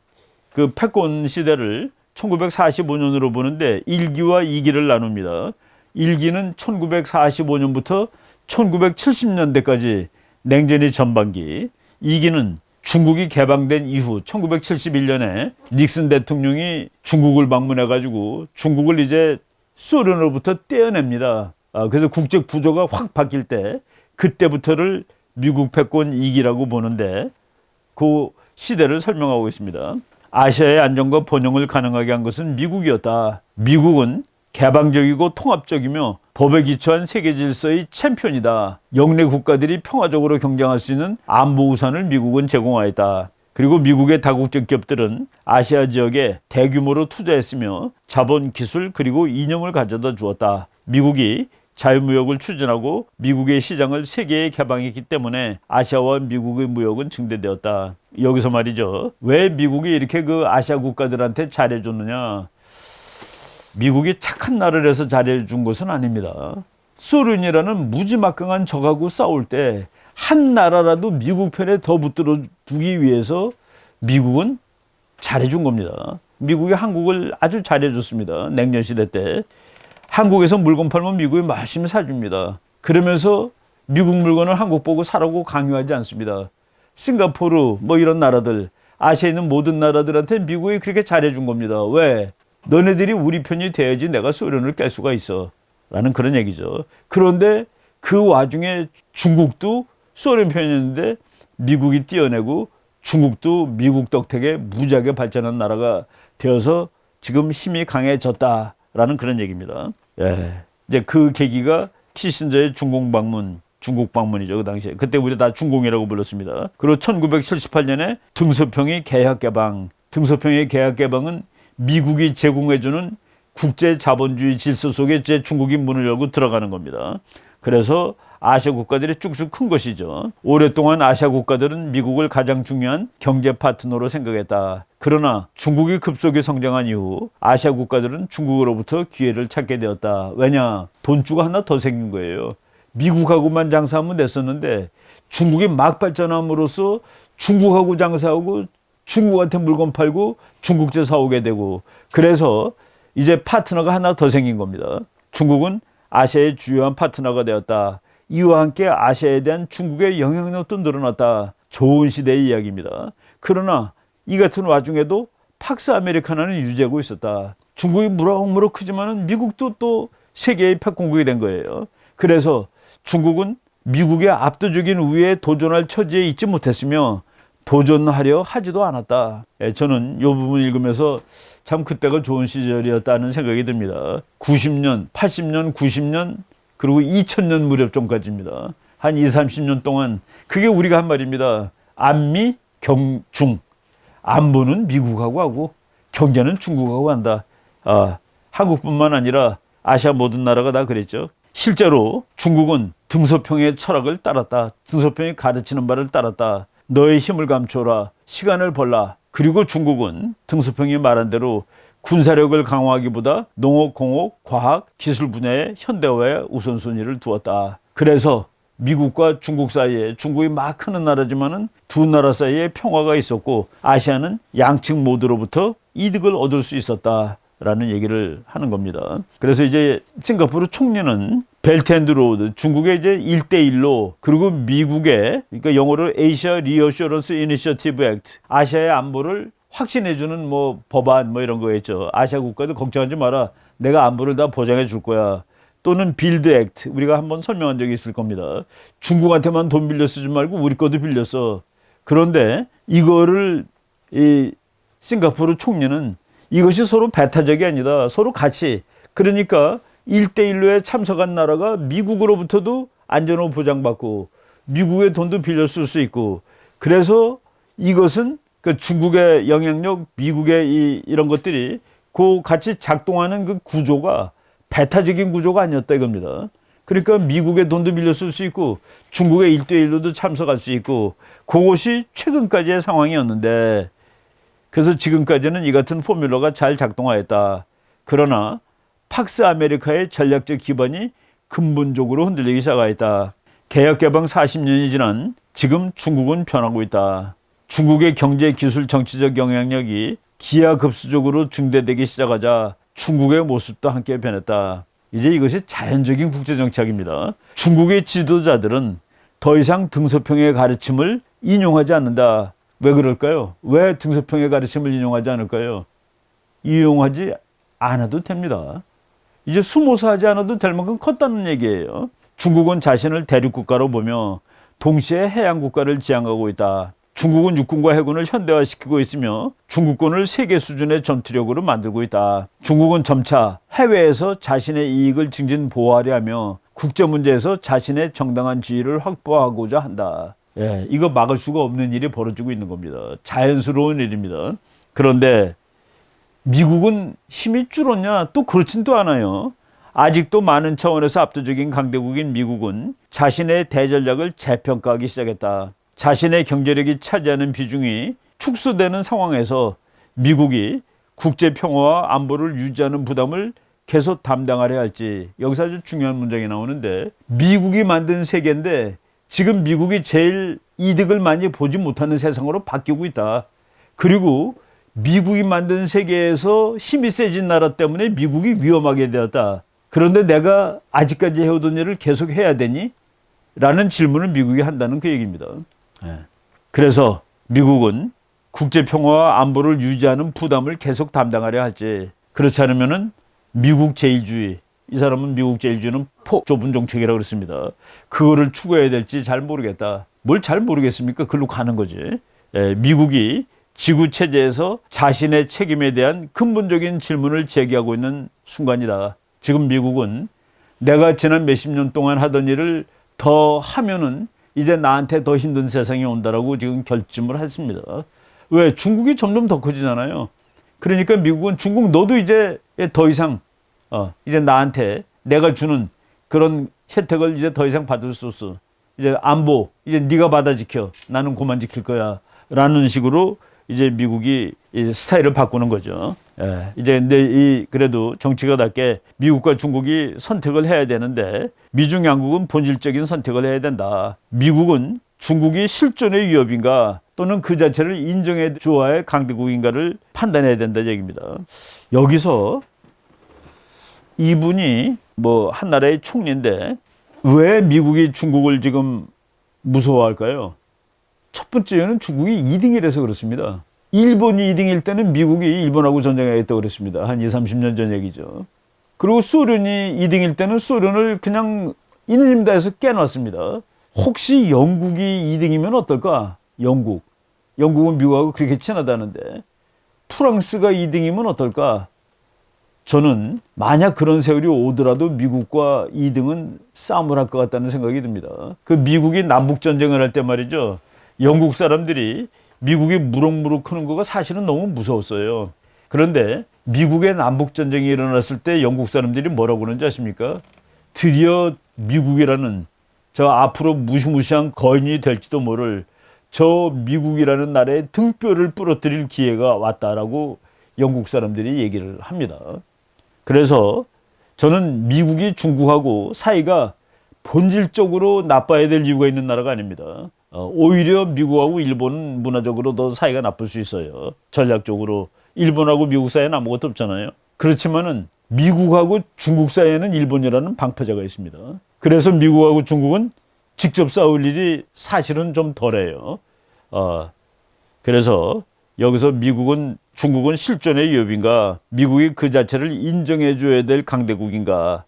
그 패권 시대를 1945년으로 보는데 1기와 2기를 나눕니다. 1기는 1945년부터 1970년대까지 냉전의 전반기, 2기는 중국이 개방된 이후 1971년에 닉슨 대통령이 중국을 방문해가지고 중국을 이제 소련으로부터 떼어냅니다. 그래서 국제 구조가 확 바뀔 때 그때부터를 미국 패권 2기라고 보는데 그 시대를 설명하고 있습니다. 아시아의 안정과 번영을 가능하게 한 것은 미국이었다. 미국은 개방적이고 통합적이며 법에 기초한 세계 질서의 챔피언이다. 영내 국가들이 평화적으로 경쟁할 수 있는 안보 우산을 미국은 제공하였다. 그리고 미국의 다국적 기업들은 아시아 지역에 대규모로 투자했으며 자본, 기술 그리고 이념을 가져다 주었다. 미국이 자유무역을 추진하고 미국의 시장을 세계에 개방했기 때문에 아시아와 미국의 무역은 증대되었다. 여기서 말이죠. 왜 미국이 이렇게 그 아시아 국가들한테 잘해줬느냐. 미국이 착한 나라라서 잘해준 것은 아닙니다. 소련이라는 무지막강한 적하고 싸울 때 한 나라라도 미국 편에 더 붙들어 두기 위해서 미국은 잘해준 겁니다. 미국이 한국을 아주 잘해줬습니다. 냉전시대 때. 한국에서 물건 팔면 미국이 맛있게 사줍니다. 그러면서 미국 물건을 한국 보고 사라고 강요하지 않습니다. 싱가포르 뭐 이런 나라들, 아시아에 있는 모든 나라들한테 미국이 그렇게 잘해준 겁니다. 왜? 너네들이 우리 편이 돼야지 내가 소련을 깰 수가 있어 라는 그런 얘기죠. 그런데 그 와중에 중국도 소련 편이었는데 미국이 띄어내고 중국도 미국 덕택에 무지하게 발전한 나라가 되어서 지금 힘이 강해졌다라는 그런 얘기입니다. 이제 그 계기가 키신저의 중국 방문이죠. 그 당시에. 그때 우리 다 중공이라고 불렀습니다. 그리고 1978년에 등소평의 계약개방. 등소평의 계약개방은 미국이 제공해주는 국제 자본주의 질서 속에 중국이 문을 열고 들어가는 겁니다. 그래서 아시아 국가들이 쭉쭉 큰 것이죠. 오랫동안 아시아 국가들은 미국을 가장 중요한 경제 파트너로 생각했다. 그러나 중국이 급속히 성장한 이후 아시아 국가들은 중국으로부터 기회를 찾게 되었다. 왜냐? 돈주가 하나 더 생긴 거예요. 미국하고만 장사하면 됐었는데 중국이 막 발전함으로써 중국하고 장사하고 중국한테 물건 팔고 중국제 사오게 되고, 그래서 이제 파트너가 하나 더 생긴 겁니다. 중국은 아시아의 주요한 파트너가 되었다. 이와 함께 아시아에 대한 중국의 영향력도 늘어났다. 좋은 시대의 이야기입니다. 그러나 이 같은 와중에도 팍스 아메리카나는 유지하고 있었다. 중국이 무럭무럭 크지만은 미국도 또 세계의 패권국이 된 거예요. 그래서 중국은 미국의 압도적인 우위에 도전할 처지에 있지 못했으며 도전하려 하지도 않았다. 저는 이 부분 읽으면서 참 그때가 좋은 시절이었다는 생각이 듭니다. 90년, 80년, 90년 그리고 2000년 무렵쯤까지입니다. 한 20, 30년 동안 그게 우리가 한 말입니다. 안미, 경중. 안보는 미국하고 하고 경제는 중국하고 한다. 한국뿐만 아니라 아시아 모든 나라가 다 그랬죠. 실제로 중국은 등소평의 철학을 따랐다. 등소평이 가르치는 바를 따랐다. 너의 힘을 감춰라. 시간을 벌라. 그리고 중국은 등소평이 말한 대로 군사력을 강화하기보다 농업, 공업, 과학, 기술 분야의 현대화에 우선순위를 두었다. 그래서 미국과 중국 사이에, 중국이 막 크는 나라지만은 두 나라 사이에 평화가 있었고 아시아는 양측 모두로부터 이득을 얻을 수 있었다라는 얘기를 하는 겁니다. 그래서 이제 싱가포르 총리는 벨트 앤드 로드, 중국의 이제 1대1로, 그리고 미국의, 그러니까 영어로 Asia Reassurance Initiative Act, 아시아의 안보를 확신해주는 뭐 법안 뭐 이런 거였죠. 아시아 국가들 걱정하지 마라. 내가 안보를 다 보장해 줄 거야. 또는 빌드 액트, 우리가 한번 설명한 적이 있을 겁니다. 중국한테만 돈 빌려 쓰지 말고 우리 것도 빌렸어. 그런데 이거를 이 싱가포르 총리는 이것이 서로 배타적이 아니다. 서로 같이. 그러니까 1대1로에 참석한 나라가 미국으로부터도 안전을 보장받고 미국의 돈도 빌려 쓸 수 있고, 그래서 이것은 그 중국의 영향력, 미국의 이런 것들이 그 같이 작동하는 그 구조가 배타적인 구조가 아니었다 이겁니다. 그러니까 미국의 돈도 빌려 쓸 수 있고 중국의 1대1로도 참석할 수 있고, 그것이 최근까지의 상황이었는데, 그래서 지금까지는 이 같은 포뮬러가 잘 작동하였다. 그러나 팍스 아메리카의 전략적 기반이 근본적으로 흔들리기 시작하였다. 개혁개방 40년이 지난 지금 중국은 변하고 있다. 중국의 경제, 기술, 정치적 영향력이 기하급수적으로 증대되기 시작하자 중국의 모습도 함께 변했다. 이제 이것이 자연적인 국제정착입니다. 중국의 지도자들은 더 이상 등소평의 가르침을 인용하지 않는다. 왜 그럴까요? 왜 등소평의 가르침을 인용하지 않을까요? 이용하지 않아도 됩니다. 이제 수모사하지 않아도 될 만큼 컸다는 얘기예요. 중국은 자신을 대륙국가로 보며 동시에 해양국가를 지향하고 있다. 중국은 육군과 해군을 현대화시키고 있으며 중국군을 세계 수준의 전투력으로 만들고 있다. 중국은 점차 해외에서 자신의 이익을 증진 보호하려 하며 국제 문제에서 자신의 정당한 지위를 확보하고자 한다. 예, 이거 막을 수가 없는 일이 벌어지고 있는 겁니다. 자연스러운 일입니다. 그런데 미국은 힘이 줄었냐? 또 그렇진 또 않아요. 아직도 많은 차원에서 압도적인 강대국인 미국은 자신의 대전략을 재평가하기 시작했다. 자신의 경제력이 차지하는 비중이 축소되는 상황에서 미국이 국제 평화와 안보를 유지하는 부담을 계속 담당하려 할지, 여기서 아주 중요한 문장이 나오는데, 미국이 만든 세계인데 지금 미국이 제일 이득을 많이 보지 못하는 세상으로 바뀌고 있다. 그리고 미국이 만든 세계에서 힘이 세진 나라 때문에 미국이 위험하게 되었다. 그런데 내가 아직까지 해오던 일을 계속 해야 되니? 라는 질문을 미국이 한다는 그 얘기입니다. 그래서 미국은 국제평화와 안보를 유지하는 부담을 계속 담당하려 할지, 그렇지 않으면은 미국 제일주의, 이 사람은 미국 제일주의는 폭 좁은 정책이라고 그랬습니다. 그거를 추구해야 될지 잘 모르겠다. 뭘 잘 모르겠습니까? 그걸로 가는 거지. 미국이 지구 체제에서 자신의 책임에 대한 근본적인 질문을 제기하고 있는 순간이다. 지금 미국은 내가 지난 몇십 년 동안 하던 일을 더 하면은 이제 나한테 더 힘든 세상이 온다라고 지금 결심을 했습니다. 왜? 중국이 점점 더 커지잖아요. 그러니까 미국은 중국 너도 이제 더 이상 이제 나한테 내가 주는 그런 혜택을 이제 더 이상 받을 수 없어. 이제 안보 이제 네가 받아 지켜. 나는 그만 지킬 거야. 라는 식으로 이제 미국이 이제 스타일을 바꾸는 거죠. 이제 근데 그래도 정치가 답게 미국과 중국이 선택을 해야 되는데, 미중 양국은 본질적인 선택을 해야 된다. 미국은 중국이 실존의 위협인가 또는 그 자체를 인정해 주어야 강대국인가를 판단해야 된다 얘기입니다. 여기서 이분이 뭐 한 나라의 총리인데 왜 미국이 중국을 지금 무서워할까요? 첫 번째 이유는 중국이 2등이라서 그렇습니다. 일본이 2등일 때는 미국이 일본하고 전쟁하겠다고 그랬습니다. 한 20, 30년 전 얘기죠. 그리고 소련이 2등일 때는 소련을 그냥 있는 힘 다해서 깨놨습니다. 혹시 영국이 2등이면 어떨까? 영국은 미국하고 그렇게 친하다는데 프랑스가 2등이면 어떨까? 저는 만약 그런 세월이 오더라도 미국과 2등은 싸움을 할 것 같다는 생각이 듭니다. 그 미국이 남북전쟁을 할 때 말이죠. 영국 사람들이 미국이 무럭무럭 크는 거가 사실은 너무 무서웠어요. 그런데 미국의 남북전쟁이 일어났을 때 영국 사람들이 뭐라고 그러는지 아십니까? 드디어 미국이라는 저 앞으로 무시무시한 거인이 될지도 모를 저 미국이라는 나라의 등뼈를 부러뜨릴 기회가 왔다라고 영국 사람들이 얘기를 합니다. 그래서 저는 미국이 중국하고 사이가 본질적으로 나빠야 될 이유가 있는 나라가 아닙니다. 오히려 미국하고 일본은 문화적으로 더 사이가 나쁠 수 있어요. 전략적으로 일본하고 미국 사이에는 아무것도 없잖아요. 그렇지만은 미국하고 중국 사이에는 일본이라는 방패자가 있습니다. 그래서 미국하고 중국은 직접 싸울 일이 사실은 좀 덜해요. 그래서 여기서 중국은 실존의 위협인가, 미국이 그 자체를 인정해 줘야 될 강대국인가,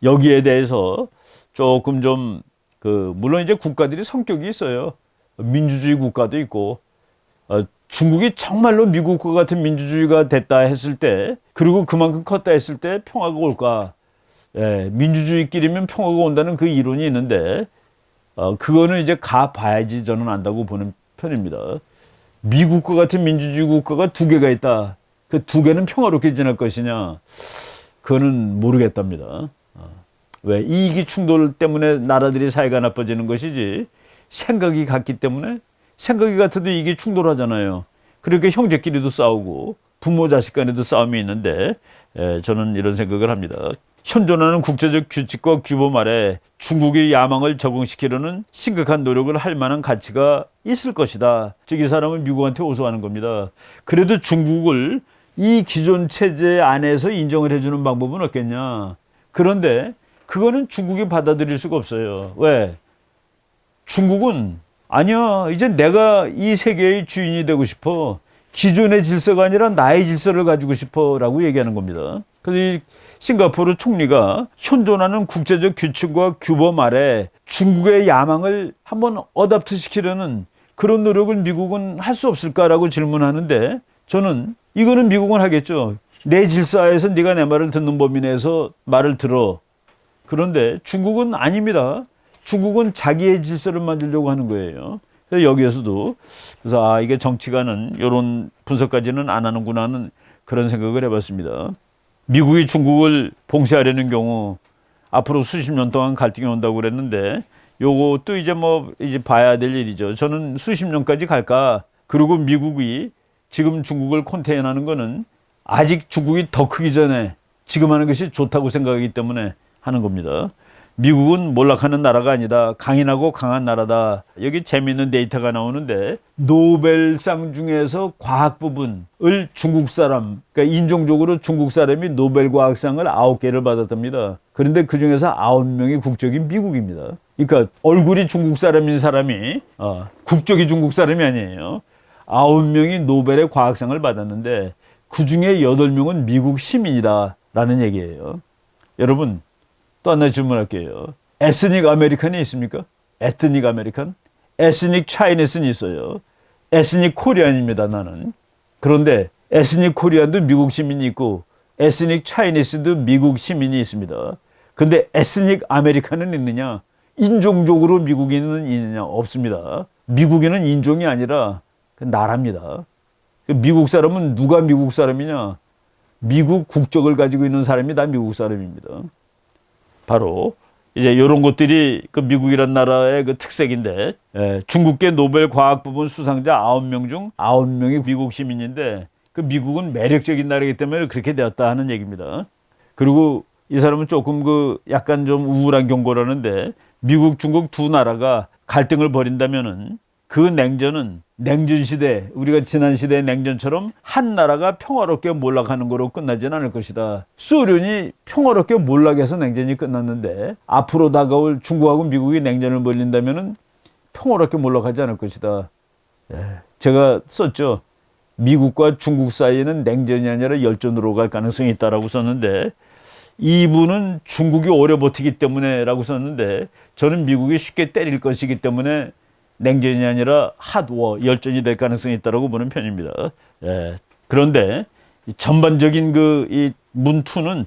여기에 대해서 조금 좀 물론 이제 국가들이 성격이 있어요. 민주주의 국가도 있고, 중국이 정말로 미국과 같은 민주주의가 됐다 했을 때, 그리고 그만큼 컸다 했을 때 평화가 올까? 민주주의끼리면 평화가 온다는 그 이론이 있는데, 그거는 이제 가봐야지 저는 안다고 보는 편입니다. 미국과 같은 민주주의 국가가 두 개가 있다. 그 두 개는 평화롭게 지낼 것이냐? 그거는 모르겠답니다. 왜? 이익이 충돌 때문에 나라들이 사이가 나빠지는 것이지, 생각이 같기 때문에, 생각이 같아도 이게 충돌하잖아요. 그렇게 형제끼리도 싸우고 부모 자식 간에도 싸움이 있는데, 저는 이런 생각을 합니다. 현존하는 국제적 규칙과 규범 아래 중국의 야망을 적응시키려는 심각한 노력을 할 만한 가치가 있을 것이다. 즉 이 사람은 미국한테 호소하는 겁니다. 그래도 중국을 이 기존 체제 안에서 인정을 해주는 방법은 없겠냐. 그런데 그거는 중국이 받아들일 수가 없어요. 왜? 중국은 아니야, 이제 내가 이 세계의 주인이 되고 싶어. 기존의 질서가 아니라 나의 질서를 가지고 싶어 라고 얘기하는 겁니다. 그래서 이 싱가포르 총리가 현존하는 국제적 규칙과 규범 아래 중국의 야망을 한번 어답트 시키려는 그런 노력을 미국은 할 수 없을까라고 질문하는데, 저는 이거는 미국은 하겠죠. 내 질서하에서 네가 내 말을 듣는 범위 내에서 말을 들어. 그런데 중국은 아닙니다. 중국은 자기의 질서를 만들려고 하는 거예요. 그래서 여기에서도 그래서 이게 정치가는 이런 분석까지는 안 하는구나 하는 그런 생각을 해봤습니다. 미국이 중국을 봉쇄하려는 경우 앞으로 수십 년 동안 갈등이 온다고 그랬는데, 요것도 이제 봐야 될 일이죠. 저는 수십 년까지 갈까? 그리고 미국이 지금 중국을 컨테인하는 거는 아직 중국이 더 크기 전에 지금 하는 것이 좋다고 생각하기 때문에 하는 겁니다. 미국은 몰락하는 나라가 아니다. 강인하고 강한 나라다. 여기 재미있는 데이터가 나오는데, 노벨상 중에서 과학 부분을 중국 사람, 그러니까 인종적으로 중국 사람이 노벨 과학상을 9개를 받았답니다. 그런데 그 중에서 9명이 국적이 미국입니다. 그러니까 얼굴이 중국 사람인 사람이 국적이 중국 사람이 아니에요. 9명이 노벨의 과학상을 받았는데 그 중에 8명은 미국 시민이다라는 얘기예요. 여러분, 또 하나 질문할게요. 에스닉 아메리칸이 있습니까? 에트닉 아메리칸? 에스닉 차이니스는 있어요. 에스닉 코리안입니다, 나는. 그런데 에스닉 코리안도 미국 시민이 있고 에스닉 차이니스도 미국 시민이 있습니다. 그런데 에스닉 아메리칸은 있느냐? 인종적으로 미국인은 있느냐? 없습니다. 미국인은 인종이 아니라 나라입니다. 미국 사람은 누가 미국 사람이냐? 미국 국적을 가지고 있는 사람이 다 미국 사람입니다. 바로 이제 이런 것들이 그 미국이란 나라의 그 특색인데, 중국계 노벨 과학부분 수상자 9명 중 9명이 미국 시민인데, 그 미국은 매력적인 나라이기 때문에 그렇게 되었다 하는 얘기입니다. 그리고 이 사람은 조금 약간 좀 우울한 경고라는데, 미국, 중국 두 나라가 갈등을 벌인다면은 그 냉전은 냉전 시대, 우리가 지난 시대의 냉전처럼 한 나라가 평화롭게 몰락하는 거로 끝나지는 않을 것이다. 소련이 평화롭게 몰락해서 냉전이 끝났는데 앞으로 다가올 중국하고 미국이 냉전을 벌린다면은 평화롭게 몰락하지 않을 것이다. 제가 썼죠. 미국과 중국 사이에는 냉전이 아니라 열전으로 갈 가능성이 있다라고 썼는데, 이분은 중국이 오래 버티기 때문에라고 썼는데, 저는 미국이 쉽게 때릴 것이기 때문에 냉전이 아니라 핫워, 열전이 될 가능성이 있다고 보는 편입니다. 그런데 전반적인 이 문투는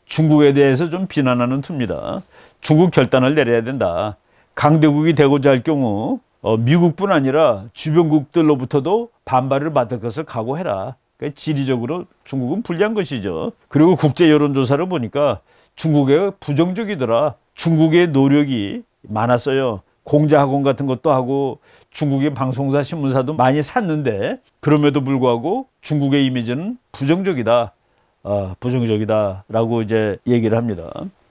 중국에 대해서 좀 비난하는 투입니다. 중국 결단을 내려야 된다. 강대국이 되고자 할 경우 미국뿐 아니라 주변국들로부터도 반발을 받을 것을 각오해라. 그러니까 지리적으로 중국은 불리한 것이죠. 그리고 국제 여론조사를 보니까 중국에 부정적이더라. 중국의 노력이 많았어요. 공자학원 같은 것도 하고 중국의 방송사 신문사도 많이 샀는데 그럼에도 불구하고 중국의 이미지는 부정적이다. 부정적이다라고 이제 얘기를 합니다.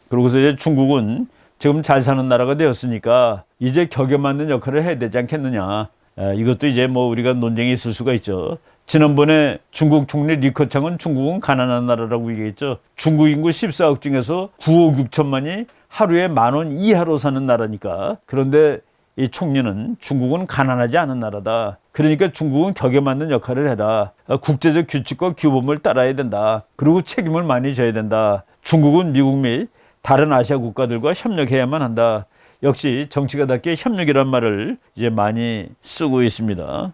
그러고서 이제 중국은 지금 잘 사는 나라가 되었으니까 이제 격에 맞는 역할을 해야 되지 않겠느냐. 이것도 이제 뭐 우리가 논쟁이 있을 수가 있죠. 지난번에 중국 총리 리커창은 중국은 가난한 나라라고 얘기했죠. 중국 인구 14억 중에서 9억 6천만이 하루에 10,000원 이하로 사는 나라니까. 그런데 이 총리는 중국은 가난하지 않은 나라다. 그러니까 중국은 격에 맞는 역할을 해라. 국제적 규칙과 규범을 따라야 된다. 그리고 책임을 많이 져야 된다. 중국은 미국 및 다른 아시아 국가들과 협력해야만 한다. 역시 정치가답게 협력이란 말을 이제 많이 쓰고 있습니다.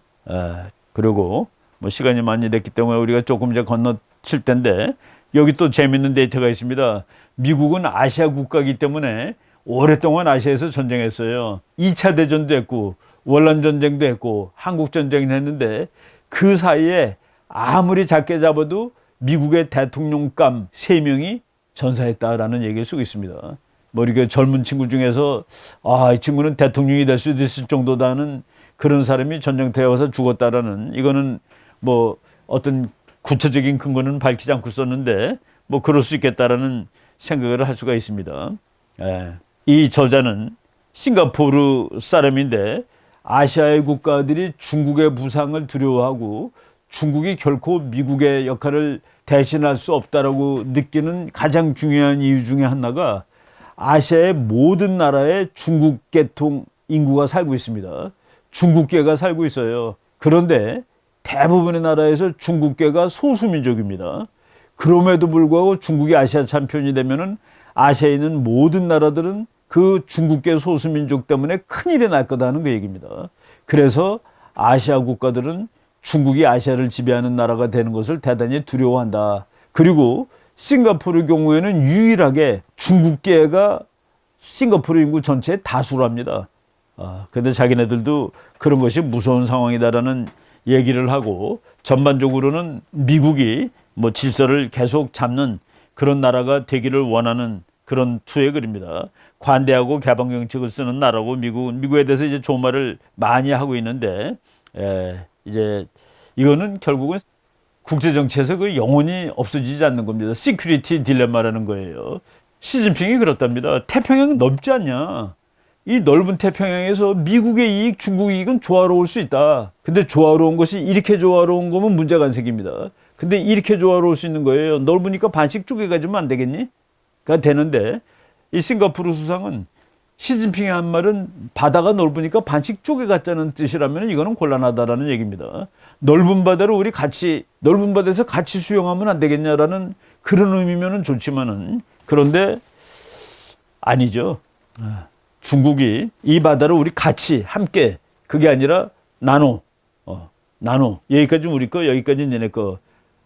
그리고 뭐 시간이 많이 됐기 때문에 우리가 조금 이제 건너칠 텐데 여기 또 재밌는 데이터가 있습니다. 미국은 아시아 국가이기 때문에 오랫동안 아시아에서 전쟁했어요. 2차 대전도 했고 월남전쟁도 했고 한국전쟁을 했는데 그 사이에 아무리 작게 잡아도 미국의 대통령감 3명이 전사했다라는 얘기를 쓰고 있습니다. 뭐 이렇게 젊은 친구 중에서 이 친구는 대통령이 될 수도 있을 정도다는 그런 사람이 전쟁터에 와서 죽었다라는, 이거는 뭐 어떤 구체적인 근거는 밝히지 않고 썼는데 뭐 그럴 수 있겠다라는 생각을 할 수가 있습니다. 이 저자는 싱가포르 사람인데 아시아의 국가들이 중국의 부상을 두려워하고 중국이 결코 미국의 역할을 대신할 수 없다라고 느끼는 가장 중요한 이유 중에 하나가 아시아의 모든 나라에 중국 계통 인구가 살고 있습니다. 중국계가 살고 있어요. 그런데 대부분의 나라에서 중국계가 소수민족입니다. 그럼에도 불구하고 중국이 아시아 챔피언이 되면은 아시아에 있는 모든 나라들은 그 중국계 소수민족 때문에 큰일이 날 거다는 그 얘기입니다. 그래서 아시아 국가들은 중국이 아시아를 지배하는 나라가 되는 것을 대단히 두려워한다. 그리고 싱가포르 경우에는 유일하게 중국계가 싱가포르 인구 전체의 다수랍니다. 근데 자기네들도 그런 것이 무서운 상황이다라는 얘기를 하고, 전반적으로는 미국이 뭐 질서를 계속 잡는 그런 나라가 되기를 원하는 그런 투의 글입니다. 관대하고 개방 정책을 쓰는 나라고 미국에 대해서 이제 좋은 말을 많이 하고 있는데, 이제 이거는 결국은 국제 정치에서 그 영원히 없어지지 않는 겁니다. 시큐리티 딜레마라는 거예요. 시진핑이 그렇답니다. 태평양 넓지 않냐? 이 넓은 태평양에서 미국의 이익, 중국 이익은 조화로울 수 있다. 근데 조화로운 것이 이렇게 조화로운 거면 문제가 안 생깁니다. 근데 이렇게 조화로울 수 있는 거예요. 넓으니까 반씩 쪼개가지면 안 되겠니? 가 되는데, 이 싱가포르 수상은 시진핑이 한 말은 바다가 넓으니까 반씩 쪼개갔자는 뜻이라면 이거는 곤란하다라는 얘기입니다. 넓은 바다를 우리 같이, 넓은 바다에서 같이 수영하면 안 되겠냐라는 그런 의미면은 좋지만은, 그런데 아니죠. 중국이 이 바다를 우리 같이 함께, 그게 아니라 나눠 여기까지 우리 거, 여기까지 니네 거.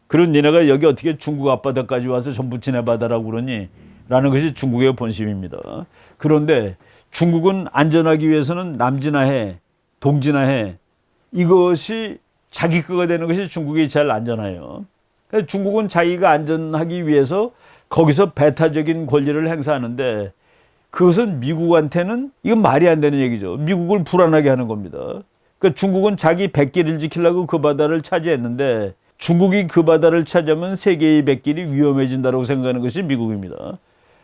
그런 니네가 여기 어떻게 중국 앞바다까지 와서 전부 지네 바다라고 그러니? 라는 것이 중국의 본심입니다. 그런데 중국은 안전하기 위해서는 남진하해, 동진하해, 이것이 자기 거가 되는 것이 중국이 제일 안전해요. 그러니까 중국은 자기가 안전하기 위해서 거기서 배타적인 권리를 행사하는데, 그것은 미국한테는 이건 말이 안 되는 얘기죠. 미국을 불안하게 하는 겁니다. 그러니까 중국은 자기 백길을 지키려고 그 바다를 차지했는데, 중국이 그 바다를 차지하면 세계의 백길이 위험해진다고 생각하는 것이 미국입니다.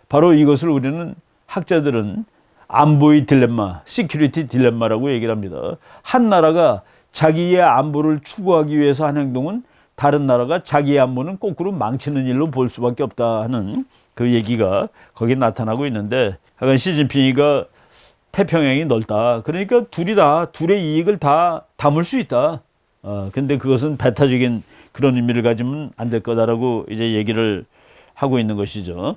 바로 이것을 우리는, 학자들은 안보의 딜레마, 시큐리티 딜레마라고 얘기를 합니다. 한 나라가 자기의 안보를 추구하기 위해서 한 행동은 다른 나라가 자기의 안보는 거꾸로 망치는 일로 볼 수밖에 없다 하는 그 얘기가 거기에 나타나고 있는데, 하여간 시진핑이가 태평양이 넓다. 그러니까 둘의 이익을 다 담을 수 있다. 근데 그것은 배타적인 그런 의미를 가지면 안 될 거다라고 이제 얘기를 하고 있는 것이죠.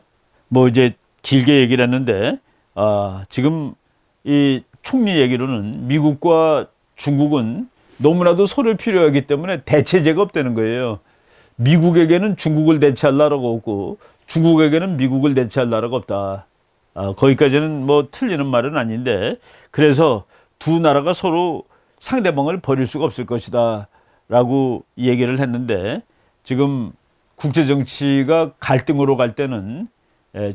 뭐 이제 길게 얘기를 했는데, 지금 이 총리 얘기로는 미국과 중국은 너무나도 서로를 필요하기 때문에 대체제가 없다는 거예요. 미국에게는 중국을 대체할 나라가 없고 중국에게는 미국을 대체할 나라가 없다. 거기까지는 뭐 틀리는 말은 아닌데, 그래서 두 나라가 서로 상대방을 버릴 수가 없을 것이다 라고 얘기를 했는데, 지금 국제정치가 갈등으로 갈 때는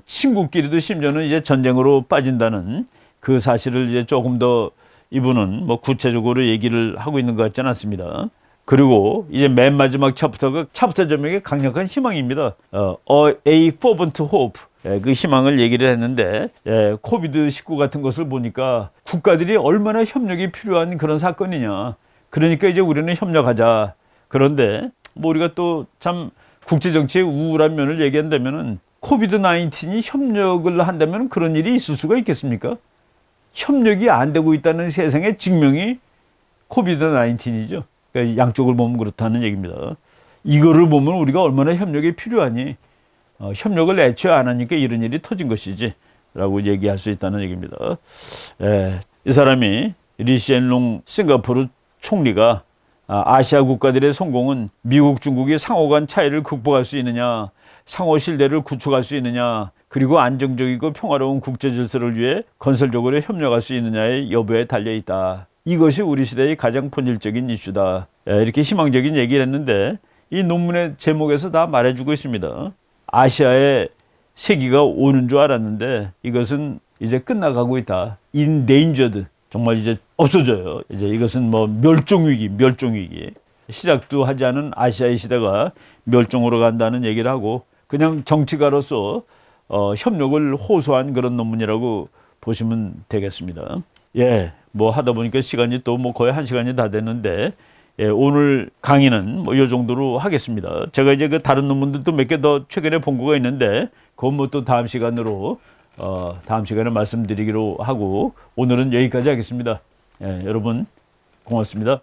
친구끼리도 심지어는 이제 전쟁으로 빠진다는 그 사실을 이제 조금 더 이분은 뭐 구체적으로 얘기를 하고 있는 것 같지는 않습니다. 그리고 이제 맨 마지막 챕터가 챕터 제목이 강력한 희망입니다. A fervent hope. 그 희망을 얘기를 했는데, 코비드19 같은 것을 보니까 국가들이 얼마나 협력이 필요한 그런 사건이냐. 그러니까 이제 우리는 협력하자. 그런데 뭐 우리가 또 참 국제정치의 우울한 면을 얘기한다면은 코비드19이 협력을 한다면 그런 일이 있을 수가 있겠습니까? 협력이 안 되고 있다는 세상의 증명이 코비드19이죠. 그러니까 양쪽을 보면 그렇다는 얘기입니다. 이거를 보면 우리가 얼마나 협력이 필요하니, 협력을 애초에 안 하니까 이런 일이 터진 것이지 라고 얘기할 수 있다는 얘기입니다. 이 사람이 리시엔롱 싱가포르 총리가 아시아 국가들의 성공은 미국, 중국이 상호 간 차이를 극복할 수 있느냐, 상호 신뢰를 구축할 수 있느냐, 그리고 안정적이고 평화로운 국제 질서를 위해 건설적으로 협력할 수 있느냐의 여부에 달려있다. 이것이 우리 시대의 가장 본질적인 이슈다. 이렇게 희망적인 얘기를 했는데 이 논문의 제목에서 다 말해주고 있습니다. 아시아의 세기가 오는 줄 알았는데 이것은 이제 끝나가고 있다. endangered. 정말 이제 없어져요. 이제 이것은 뭐 멸종위기. 시작도 하지 않은 아시아의 시대가 멸종으로 간다는 얘기를 하고 그냥 정치가로서 협력을 호소한 그런 논문이라고 보시면 되겠습니다. 뭐 하다 보니까 시간이 또 뭐 거의 1시간이 다 됐는데 오늘 강의는 뭐 이 정도로 하겠습니다. 제가 이제 그 다른 논문들도 몇 개 더 최근에 본 거가 있는데 그건 뭐 또 다음 시간으로 다음 시간에 말씀드리기로 하고 오늘은 여기까지 하겠습니다. 여러분 고맙습니다.